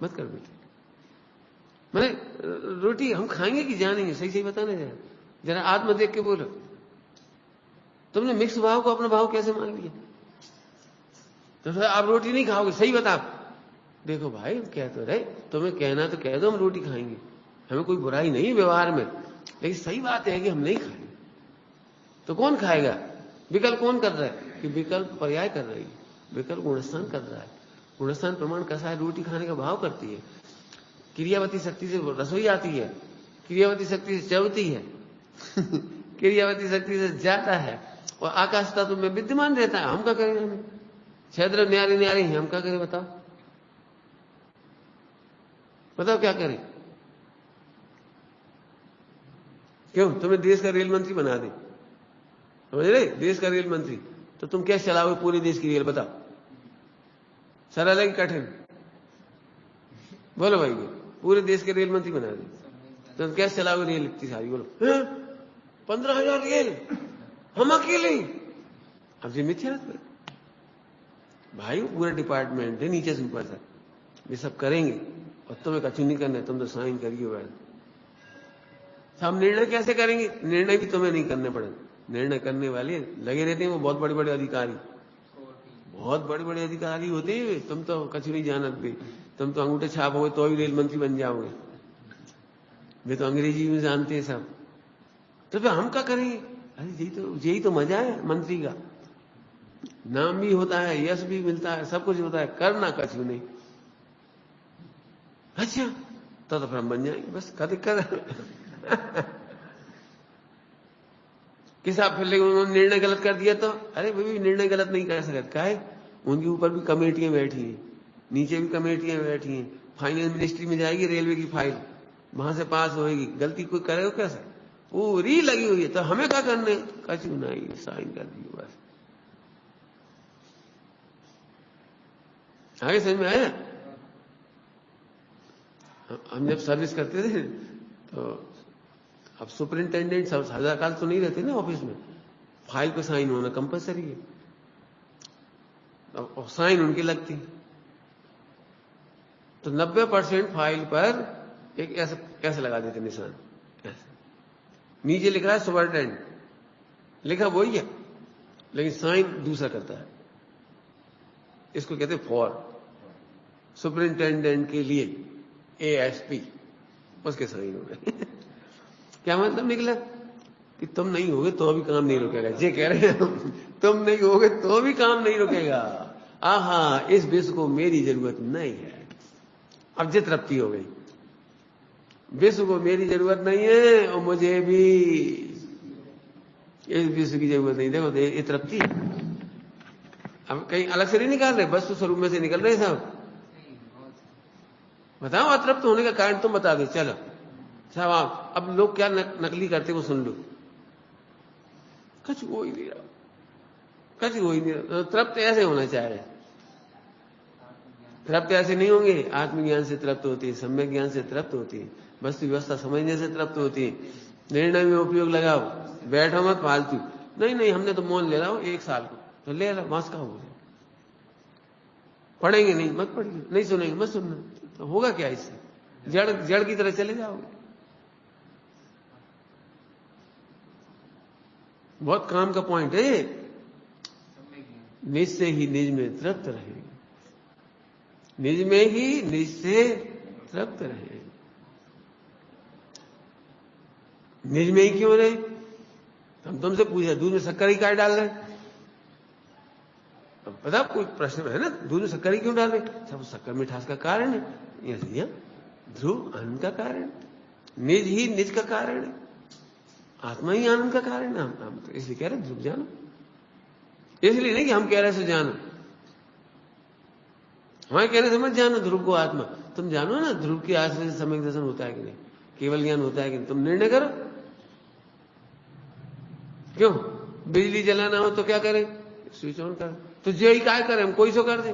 मत कर बेटे, मैंने रोटी हम खाएंगे कि जानेंगे, सही सही बताना जरा आत्मा देख के बोलो। तुमने मिक्स भाव को अपना भाव कैसे मान लिया? तो आप रोटी नहीं खाओगे, सही बता। देखो भाई कह तो रहे, तुम्हें कहना तो कह दो हम रोटी खाएंगे, हमें कोई बुराई नहीं व्यवहार में, लेकिन सही बात है कि हम नहीं खाएंगे। तो कौन खाएगा? विकल्प कौन कर रहा है? कि विकल्प पर्याय कर रही है, विकल्प गुणस्थान कर रहा है। गुणस्थान प्रमाण कैसा है? रोटी खाने का भाव करती है, क्रियावती शक्ति से रसोई आती है, क्रियावती शक्ति से चलती है, क्रियावती शक्ति से जाता है, और आकाश तत्व में विद्यमान रहता है। हम क्या करें? हम छेद्र न्यारी न्यारी हैं, हम क्या करें बताओ? बताओ क्या करें? क्यों तुम्हें देश का रेल मंत्री बना दे, समझ रहे? देश का रेल मंत्री, तो तुम कैसे चलाओगे पूरे देश की रेल? बताओ, सरल है कि कठिन? बोलो भाई, पूरे देश के रेल मंत्री बना दे तो तुम कैसे चलाओगे रेल इतनी सारी? बोलो 15,000 रेल हम अकेले। अब जी मिथ्या भाई, पूरा डिपार्टमेंट है नीचे से ऊपर तक, ये सब करेंगे और तुम्हें कछु नहीं करना है, तुम तो साइन करिए बैठ। हम निर्णय कैसे करेंगे? निर्णय भी तुम्हें नहीं करने पड़ेगा, निर्णय करने वाले लगे रहते हैं, वो बहुत बड़े बड़े अधिकारी, बहुत बड़े बड़े अधिकारी होते हैं। तुम तो कछु नहीं जानते, तुम तो अंगूठे छापोगे तो भी रेल मंत्री बन जाओगे, वे तो अंग्रेजी में जानते हैं सब। तो फिर हम क्या करेंगे? अरे यही तो मजा है मंत्री का। नाम भी होता है, यश भी मिलता है, सब कुछ होता है, करना कछु नहीं। अच्छा तो फिर हम बन जाएंगे, बस क्या दिक्कत है? किसा फिर लेकिन उन्होंने निर्णय गलत कर दिया तो अरे भाई निर्णय गलत नहीं कर सकते, क्या है? उनके ऊपर भी कमेटियां बैठी हैं, नीचे भी कमेटियां बैठी हैं, फाइनेंस मिनिस्ट्री में जाएगी रेलवे की फाइल, वहां से पास होएगी, गलती कोई करेगा कैसे? पूरी लगी हुई है। तो हमें क्या करने? कछु नहीं, साइन कर दिए बस। आगे समझ में आया? हम जब सर्विस करते थे तो अब सुपरिंटेंडेंट सब सदा काल तो नहीं रहते ना ऑफिस में, फाइल पे साइन होना कंपलसरी है, और साइन उनकी लगती। तो 90% फाइल पर एक ऐसे लगा देते निशान, ऐसे नीचे लिख रहा है सुपरिंटेंडेंट, लिखा वही है लेकिन साइन दूसरा करता है। इसको कहते फॉर सुपरिंटेंडेंट के लिए ASP, उसके साइन हो गए। क्या मतलब निकला? कि तुम नहीं होगे तो भी काम नहीं रुकेगा। ये कह रहे हैं तुम नहीं होगे तो भी काम नहीं रुकेगा। आहा, इस विश्व को मेरी जरूरत नहीं है। अब ये तृप्ति हो गई, विश्व को मेरी जरूरत नहीं है और मुझे भी इस विश्व की जरूरत नहीं। देखो ये तृप्ति, अब कहीं अलग से नहीं निकाल रहे, बस तो स्वरूप में से निकल रहे सब। बताओ अतृप्त होने का कारण तुम बता दो। चलो साहब आप, अब लोग क्या नकली करते वो सुन लो। कुछ हो ही नहीं रहा, कुछ हो ही नहीं रहा। तृप्त ऐसे होना चाह रहे, तृप्त ऐसे नहीं होंगे। आत्मज्ञान से तृप्त होती है, सम्यक ज्ञान से तृप्त होती है, वस्तु व्यवस्था समझने से तृप्त होती है। निर्णय में उपयोग लगाओ, बैठो मत फालतू। नहीं हमने तो मौन ले रहा हूं 1 साल को, तो ले रहा मास का हो। पढ़ेंगे नहीं, मत पढ़िए, नहीं सुनेंगे मत सुनना, तो होगा क्या इससे? जड़ की तरह चले जाओगे। बहुत काम का पॉइंट है। निज से ही निज में तृप्त रहे, निज में ही निज से तृप्त रहे। निज में ही क्यों रहे? हम तुमसे पूछे दूध में शक्कर ही काय डाल रहे? पता कोई प्रश्न है ना, दूध में शक्कर ही क्यों डाल रहे? सब शक्कर मिठास का कारण है, ध्रुव आनंद का कारण, निज ही निज का कारण है, आत्मा ही आनंद का कारण है। हम तो इसलिए कह रहे ध्रुव जानो, इसलिए नहीं कि हम कह रहे से जानो, हमारे कहने से मत जानो ध्रुव को आत्मा। तुम जानो ना ध्रुव के आश्रय से सम्यक दर्शन होता है कि नहीं, केवल ज्ञान होता है कि नहीं, तुम निर्णय करो। क्यों? बिजली जलाना हो तो क्या करें? स्विच ऑन करो। तो यही काय करें हम, कोई सो कर दे,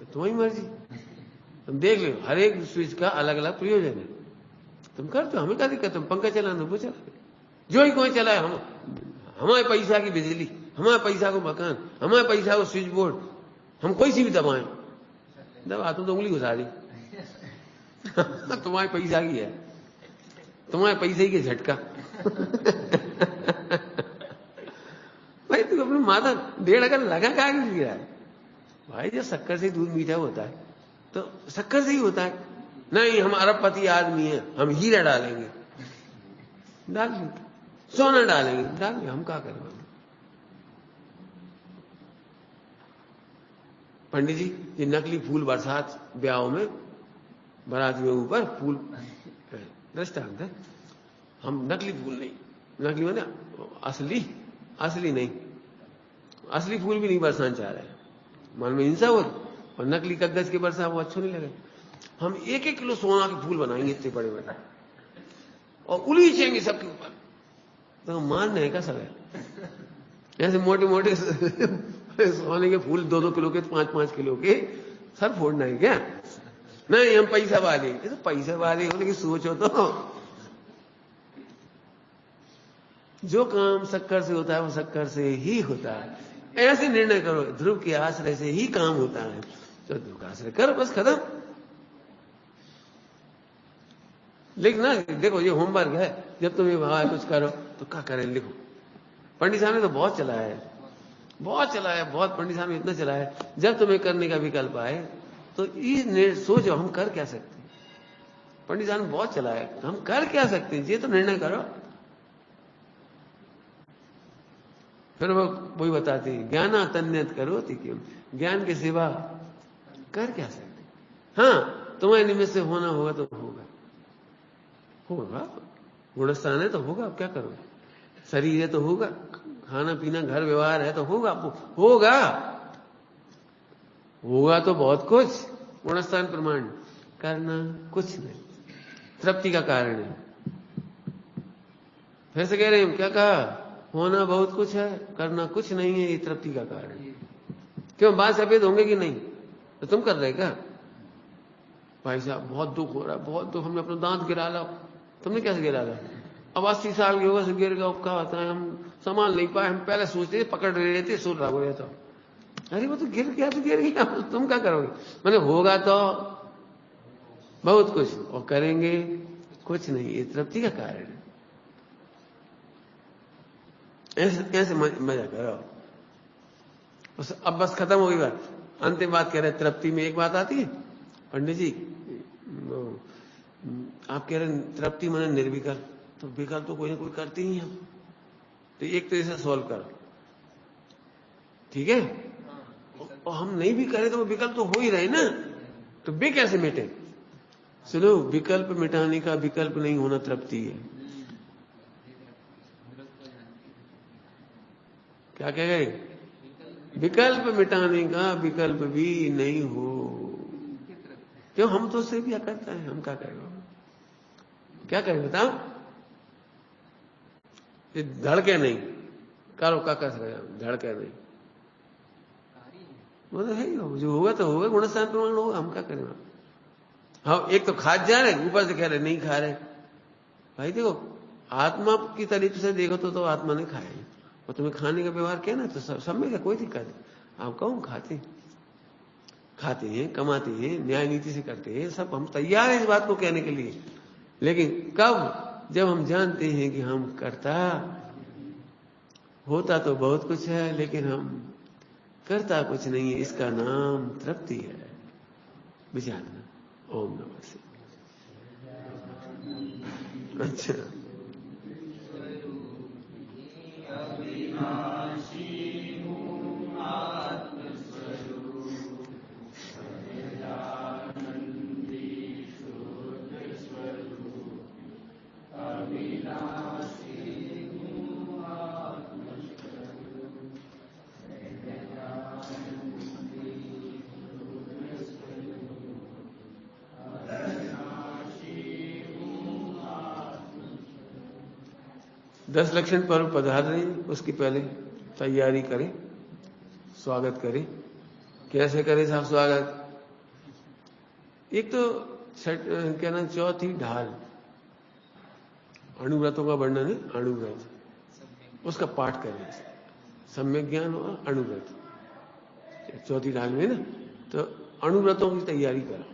तुम्हारी मर्जी। तुम देख लो हर एक स्विच का अलग अलग प्रयोजन है, तुम कर दो, हमें क्या दिक्कत? तुम पंखा चलाना वो चला, जो ही कोई चलाए। हम हमारे पैसा की बिजली, हमारे पैसा को मकान, हमारे पैसा को स्विच बोर्ड, हम कोई सी भी दबाएं, दबा तुम तो उंगली घुसा दी। तुम्हारे पैसा की है, तुम्हारे पैसे ही के झटका। भाई तू अपनी माता 1.5 अगर लगा क्या गिरा है भाई? जब शक्कर से दूध मीठा होता है तो शक्कर से ही होता है। नहीं हम अरबपति आदमी हैं, हम हीरा डालेंगे, डाल लेंगे, सोना डालेंगे, डालेंगे, हम क्या करें? पंडित जी ये नकली फूल बरसात ब्याहों में बारातियों के ऊपर फूल दृष्टांत है। हम नकली फूल नहीं, नकली माने असली नहीं, असली फूल भी नहीं बरसाना चाह रहे, मन में हिंसा हो, और नकली कागज के बरसा वो अच्छे नहीं लगे। हम 1-1 किलो सोना के फूल बनाएंगे इतने बड़े बड़े और उलीचेंगे सबके ऊपर, तो मान नहीं का सब ऐसे मोटे मोटे सोने के फूल 2-2 किलो के, 5-5 किलो के, सर फोड़ना है क्या? नहीं हम पैसा वाले, तो पैसा वाले हो लेकिन सोचो तो जो काम शक्कर से होता है वो शक्कर से ही होता है। ऐसे निर्णय करो, ध्रुव के आश्रय से ही काम होता है, तो ध्रुव का आश्रय करो, बस खत्म। लिखना, देखो ये होमवर्क है, जब तुम ये भाव कुछ करो तो क्या करें, लिखो। पंडित साहब ने तो बहुत चलाया है, बहुत पंडित साहब ने इतना चलाया है। जब तुम्हें करने का विकल्प आए तो ये सोचो हम कर क्या सकते हैं, पंडित जान बहुत चला है, हम कर क्या सकते हैं, ये तो निर्णय करो। फिर वो वही बताते हैं, ज्ञाना तन्यत करो क्यों, ज्ञान के सिवा कर क्या सकते। हाँ, तुम्हारे निमित्त से होना होगा तो होगा, होगा। गुणस्थान है तो होगा, अब क्या करोगे। शरीर है तो होगा, खाना पीना घर व्यवहार है तो होगा, होगा होगा तो बहुत कुछ। गुणस्थान प्रमाण करना कुछ नहीं, तृप्ति का कारण है। फिर से कह रहे हैं, क्या कहा, होना बहुत कुछ है, करना कुछ नहीं है, ये तृप्ति का कारण है। क्यों, बाल सफेद होंगे कि नहीं, तो तुम कर रहे क्या। भाई साहब बहुत दुख हो रहा है, बहुत दुख, हमने अपना दांत गिरा ला। तुमने कैसे गिरा ला, अब 80 साल की होगा से गिर गया, क्या होता है, हम संभाल नहीं पाए, हम पहले सोचते पकड़ रहे थे, सुन रहा हो रहा था। अरे वो तो गिर गया तो गिर गया, तुम क्या करोगे। मैंने होगा तो बहुत कुछ और करेंगे कुछ नहीं, ये तृप्ति का कारण है। ऐसे मजा करो। अब बस खत्म हो गई बात, अंतिम बात कह रहे हैं, तृप्ति में एक बात आती है पंडित जी, आप कह रहे हैं तृप्ति माने निर्विकल्प, तो विकल्प तो कोई ना कोई करते ही हम, तो एक तो इसे सॉल्व करो, ठीक है। और हम नहीं भी करें तो वो विकल्प तो हो ही रहे ना, तो वे कैसे मिटे। सुनो, विकल्प मिटाने का विकल्प नहीं होना तृप्ति है। क्या कह गए, विकल्प मिटाने का विकल्प भी नहीं हो। क्यों, हम तो सिर्फ क्या करते हैं, हम क्या करेंगे, क्या करें बताओ। ये धड़के नहीं करो, क्या कर सकते, धड़के नहीं, वो तो है ही, जो होगा तो होगा, गुणस्थान प्रमाण होगा, हम क्या करें। हाँ, एक तो खा जा रहे, ऊपर से कह रहे नहीं खा रहे। भाई देखो, आत्मा की तरीफ से देखो तो आत्मा ने खाया, और तुम्हें खाने का व्यवहार क्या ना, तो सब में कोई दिक्कत है। आप कहो खाते हैं, कमाते हैं, न्याय नीति से करते हैं, सब हम तैयार हैं इस बात को कहने के लिए। लेकिन कब, जब हम जानते हैं कि हम करता, होता तो बहुत कुछ है लेकिन हम करता कुछ नहीं है, इसका नाम तृप्ति है। विचार करना। ओम नमः शिवाय। अच्छा, 10 लक्षण पर्व पधार रहे हैं, उसकी पहले तैयारी करें, स्वागत करें। कैसे करें साहब स्वागत। एक तो क्या नाम, चौथी ढाल, अणुव्रतों का वर्णन है, अणुव्रत, उसका पाठ करें। सम्यक ज्ञान होगा अणुव्रत, चौथी ढाल में ना, तो अणुव्रतों की तैयारी करो।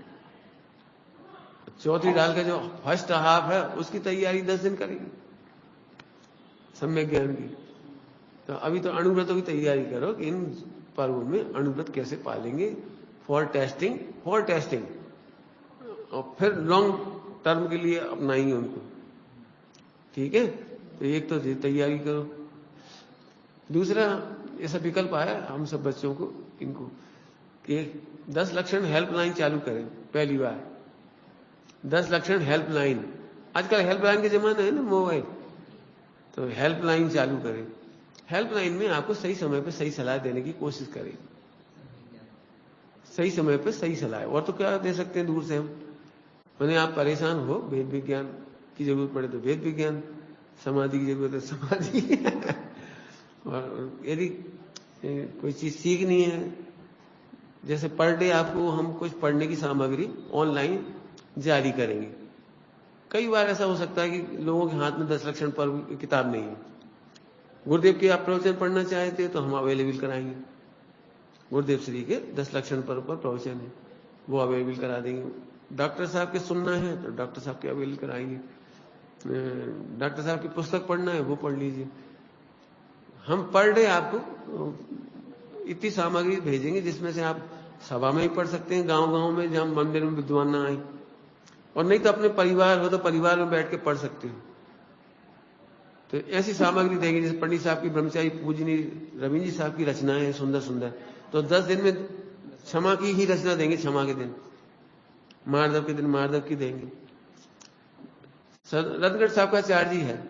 चौथी ढाल का जो फर्स्ट हाफ है उसकी तैयारी 10 दिन करेंगे, सम्यक ज्ञान की। तो अभी तो अणुव्रतों की तैयारी करो कि इन पर्वों में अणुव्रत कैसे पालेंगे, फॉर टेस्टिंग, और फिर लॉन्ग टर्म के लिए अपनाएंगे उनको, ठीक है। तो एक तो तैयारी करो। दूसरा ऐसा विकल्प आया हम सब बच्चों को, इनको, कि 10 लक्षण हेल्पलाइन चालू करें। पहली बार 10 लक्षण हेल्पलाइन, आजकल हेल्पलाइन के जमाना है ना, मोबाइल, तो हेल्पलाइन चालू करें। हेल्पलाइन में आपको सही समय पर सही सलाह देने की कोशिश करें, सही समय पर सही सलाह। और तो क्या दे सकते हैं दूर से हम, मैंने आप परेशान हो, वेद विज्ञान की जरूरत पड़े तो वेद विज्ञान, समाधि की जरूरत है समाधि और यदि कोई चीज सीखनी है, जैसे पर डे आपको हम कुछ पढ़ने की सामग्री ऑनलाइन जारी करेंगे। कई बार ऐसा हो सकता है कि लोगों के हाथ में 10 लक्षण पर किताब नहीं है। गुरुदेव के आप प्रवचन पढ़ना चाहते हैं तो हम अवेलेबल कराएंगे, गुरुदेव श्री के 10 लक्षण पर प्रवचन है, वो अवेलेबल करा देंगे। डॉक्टर साहब के सुनना है तो डॉक्टर साहब के अवेलेबल कराएंगे। डॉक्टर साहब की पुस्तक पढ़ना है वो पढ़ लीजिए। हम पर डे आपको इतनी सामग्री भेजेंगे जिसमें से आप सभा में ही पढ़ सकते हैं, गांव गांव में जहां मंदिर में विद्वान ना आए, और नहीं तो अपने परिवार हो तो परिवार में बैठ के पढ़ सकते हो। तो ऐसी सामग्री देंगे जैसे पंडित साहब की ब्रह्मचारी पूजनी रविंद्र जी साहब की रचनाएं हैं सुंदर सुंदर, तो 10 दिन में क्षमा की ही रचना देंगे, क्षमा के दिन, मार्दव के दिन मार्दव की देंगे। रतनगढ़ साहब का चार्ज ही है,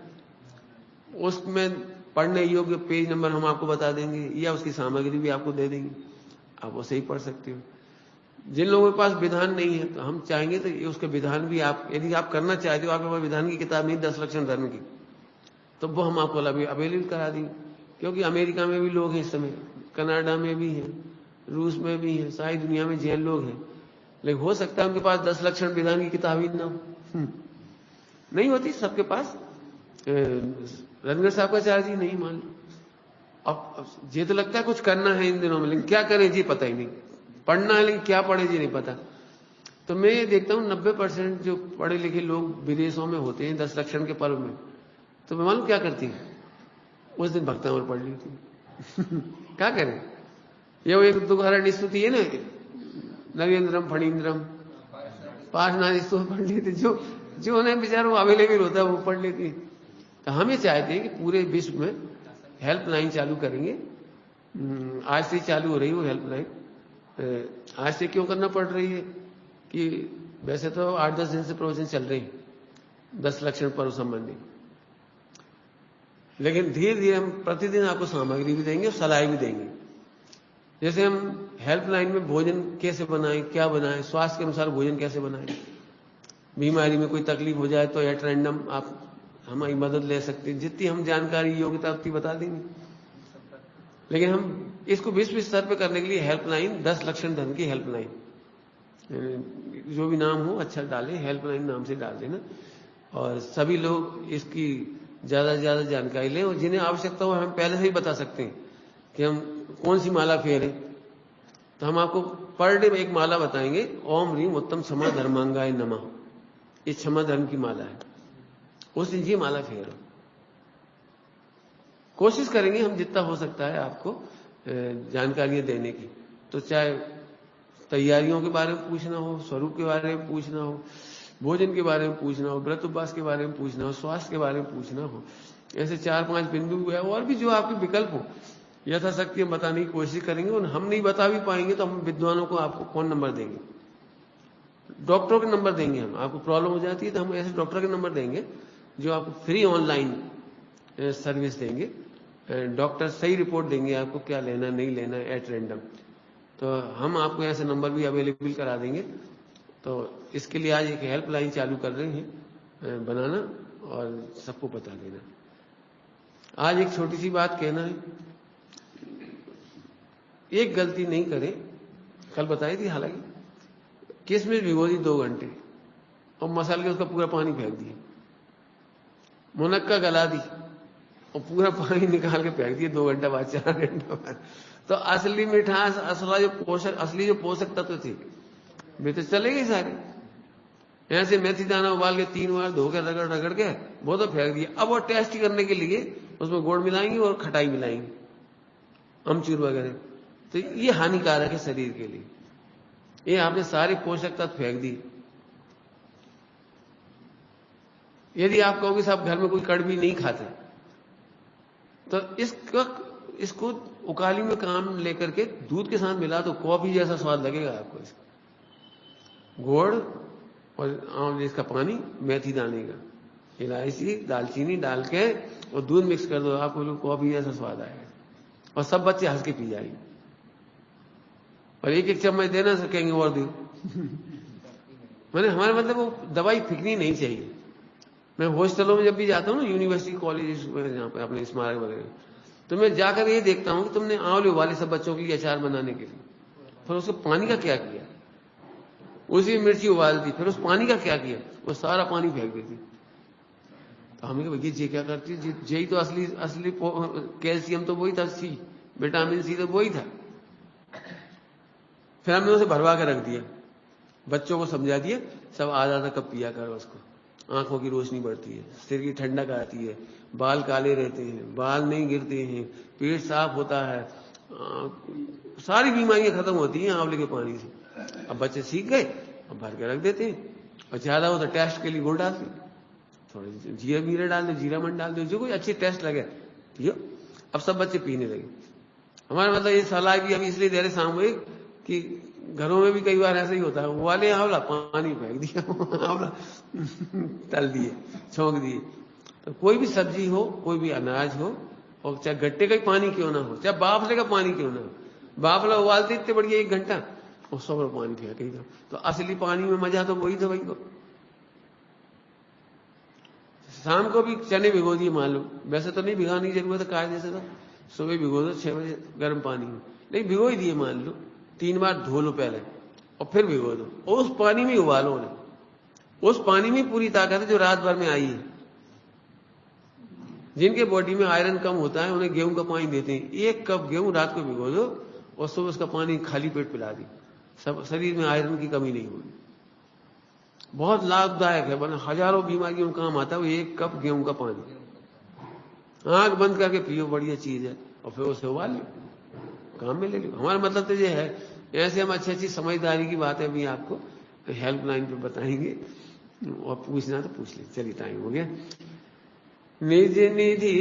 उसमें पढ़ने योग्य पेज नंबर हम आपको बता देंगे या उसकी सामग्री भी आपको दे देंगे, आप उसे ही पढ़ सकते हो। जिन लोगों के पास विधान नहीं है तो हम चाहेंगे तो उसके विधान भी आप, यदि आप करना चाहते हो, आपके पास विधान की किताब नहीं 10 लक्षण धर्म की, तो वो हम आपको अवेलेबल करा देंगे। क्योंकि अमेरिका में भी लोग हैं इस समय, कनाडा में भी हैं, रूस में भी हैं, सारी दुनिया में जैन लोग हैं, लेकिन हो सकता है उनके पास 10 लक्षण विधान की किताब ही ना हो, नहीं होती सबके पास। रतनगढ़ साहब का चार्ज ही नहीं, मान लो। अब ये तो लगता है कुछ करना है इन दिनों में, लेकिन क्या करें जी पता ही नहीं, पढ़ना है लेकिन क्या पढ़े जी नहीं पता। तो मैं ये देखता हूँ 90% जो पढ़े लिखे लोग विदेशों में होते हैं 10 लक्षण के पर्व में, तो मैं मालूम क्या करती है, उस दिन भक्तामृत पढ़ लेती क्या करें, ये वो एक दोबारा स्तुति है ना, नरेंद्रम फणींद्रम पार्शनाथ स्तुति पढ़ लेते, जो उन्हें बेचारों अवेलेबल होता है वो पढ़ लेती। तो हम ये चाहते हैं कि पूरे विश्व में हेल्पलाइन चालू करेंगे, आज से चालू हो रही है वो हेल्पलाइन। आज से क्यों करना पड़ रही है कि वैसे तो 8-10 दिन से प्रवचन चल रहे हैं 10 लक्षण पर्व संबंधी, लेकिन धीरे धीरे हम प्रतिदिन आपको सामग्री भी देंगे और सलाह भी देंगे। जैसे हम हेल्पलाइन में भोजन कैसे बनाएं, क्या बनाएं, स्वास्थ्य के अनुसार भोजन कैसे बनाएं, बीमारी में कोई तकलीफ हो जाए तो एट रैंडम आप हमारी मदद ले सकते हैं, जितनी हम जानकारी योग्यता उतनी बता देंगे। लेकिन हम इसको विश्व स्तर पर करने के लिए हेल्पलाइन 10 लक्षण धर्म की हेल्पलाइन, जो भी नाम हो अच्छा डालें, हेल्पलाइन नाम से डाल देना, और सभी लोग इसकी ज्यादा से ज्यादा जानकारी लें, और जिन्हें आवश्यकता हो हम पहले से ही बता सकते हैं कि हम कौन सी माला फेरें। तो हम आपको पर डे एक माला बताएंगे, ओम ह्रीम उत्तम क्षमा धर्मांगाय नमः, ये क्षमा धर्म की माला है, उस दिन ये माला फेरो। कोशिश करेंगे हम जितना हो सकता है आपको जानकारियां देने की। तो चाहे तैयारियों के बारे में पूछना हो, स्वरूप के बारे में पूछना हो, भोजन के बारे में पूछना हो, व्रत उपवास के बारे में पूछना हो, स्वास्थ्य के बारे में पूछना हो, ऐसे 4-5 बिंदु है, और भी जो आपके विकल्प हो यथाशक्ति हम बताने की कोशिश करेंगे। और हम नहीं बता भी पाएंगे तो हम विद्वानों को आपको फोन नंबर देंगे, डॉक्टरों के नंबर देंगे। हम आपको प्रॉब्लम हो जाती है तो हम ऐसे डॉक्टर के नंबर देंगे जो आपको फ्री ऑनलाइन सर्विस देंगे, डॉक्टर सही रिपोर्ट देंगे आपको क्या लेना नहीं लेना एट रैंडम। तो हम आपको ऐसे नंबर भी अवेलेबल करा देंगे। तो इसके लिए आज एक हेल्पलाइन चालू कर रहे हैं बनाना और सबको बता देना। आज एक छोटी सी बात कहना है, एक गलती नहीं करें, कल बताई थी हालांकि, किसमिस भिगो दी 2 घंटे और मसल के उसका पूरा पानी फेंक दिया, मुनक्का गला दी और पूरा पानी निकाल के फेंक दिया 2 घंटे बाद 4 घंटे बाद। तो असली मिठास, असली जो पोषक तत्व थे वे तो चले गए सारे। ऐसे मेथी दाना उबाल के 3 बार धो के रगड़ के वो तो फेंक दिया। अब वो टेस्ट करने के लिए उसमें गुड़ मिलाएंगे और खटाई मिलाएंगे, अमचूर वगैरह। तो ये हानिकारक है शरीर के लिए, ये आपने सारे पोषक तत्व फेंक दिए। यदि आप कहोगे साहब घर में कोई कड़वी नहीं खाते, तो इसको उकाली में काम लेकर के दूध के साथ मिला तो कॉफी जैसा स्वाद लगेगा आपको। इसका गुड़ और इसका पानी, मेथी दाने का, इलायची, दालचीनी डाल के और दूध मिक्स कर दो, आपको कॉफी जैसा स्वाद आएगा और सब बच्चे हंस के पी जाएंगे। और एक चम्मच देना सकेंगे और दो मैंने हमारे मतलब वो दवाई फिकनी नहीं चाहिए। मैं हॉस्टलों में जब भी जाता हूँ ना, यूनिवर्सिटी कॉलेज यहाँ पे अपने स्मारक वगैरह, तो मैं जाकर ये देखता हूँ कि तुमने आंवले उबाले सब बच्चों के लिए अचार बनाने के लिए, फिर उसके पानी का क्या किया, उसी मिर्ची उबाल दी, फिर उस पानी का क्या किया, वो सारा पानी फेंक देती। तो हमें भैया ये क्या करती है, यही तो असली कैल्शियम तो वही था, सी विटामिन सी तो वही था। फिर हमने उसे भरवा के रख दिया, बच्चों को समझा दिया सब आधा कप पिया करो उसको, आंखों की रोशनी बढ़ती है, सिर की ठंडक आती है, बाल काले रहते हैं, बाल नहीं गिरते हैं, पेट साफ होता है, सारी बीमारियां खत्म होती हैं आंवले के पानी से। अब बच्चे सीख गए, अब भर के रख देते हैं और ज्यादा हो तो टेस्ट के लिए गुड़ डाल दो, थोड़े जीरा मीरा डाल दो, जीरा मन डाल दो, जो कोई अच्छी टेस्ट लगे पियो। अब सब बच्चे पीने लगे। हमारा मतलब ये सलाह भी हम इसलिए दे रहे सामूहिक कि घरों में भी कई बार ऐसा ही होता है, वाले आंवला पानी फेंक दिया, आंवला तल दिए, छोंक दिए। तो कोई भी सब्जी हो, कोई भी अनाज हो, और चाहे गट्टे का पानी क्यों ना हो, चाहे बाफले का पानी क्यों ना हो, बाफला उबालते इतने बढ़िया 1 घंटा और 100 पर पानी फेंकेगा, तो असली पानी में मजा तो वही था भाई को। शाम को भी चने भिगो दिए मान लो, वैसे तो नहीं भिगाने की जरूरत है कायदे से, तो सुबह भिगो दो 6 बजे गर्म पानी में, नहीं भिगो ही दिए मान लो, 3 बार धो लो पहले और फिर भिगो दो, और उस पानी में उबालो उन्हें। उस पानी में पूरी ताकत है जो रात भर में आई है। जिनके बॉडी में आयरन कम होता है उन्हें गेहूं का पानी देते हैं, 1 कप गेहूं रात को भिगो दो और सुबह उसका पानी खाली पेट पिला दी, सब शरीर में आयरन की कमी नहीं होगी। बहुत लाभदायक है, वरना हजारों बीमारियों में काम आता है वो 1 कप गेहूं का पानी। आंख बंद करके पियो, बढ़िया चीज है, और फिर उसे उबाल लो, काम में ले लो। हमारा मतलब तो ये है, ऐसे हम अच्छी समझदारी की बातें भी आपको हेल्पलाइन पे बताएंगे, और पूछना तो पूछ ले। चलिए टाइम हो गया। निज निधि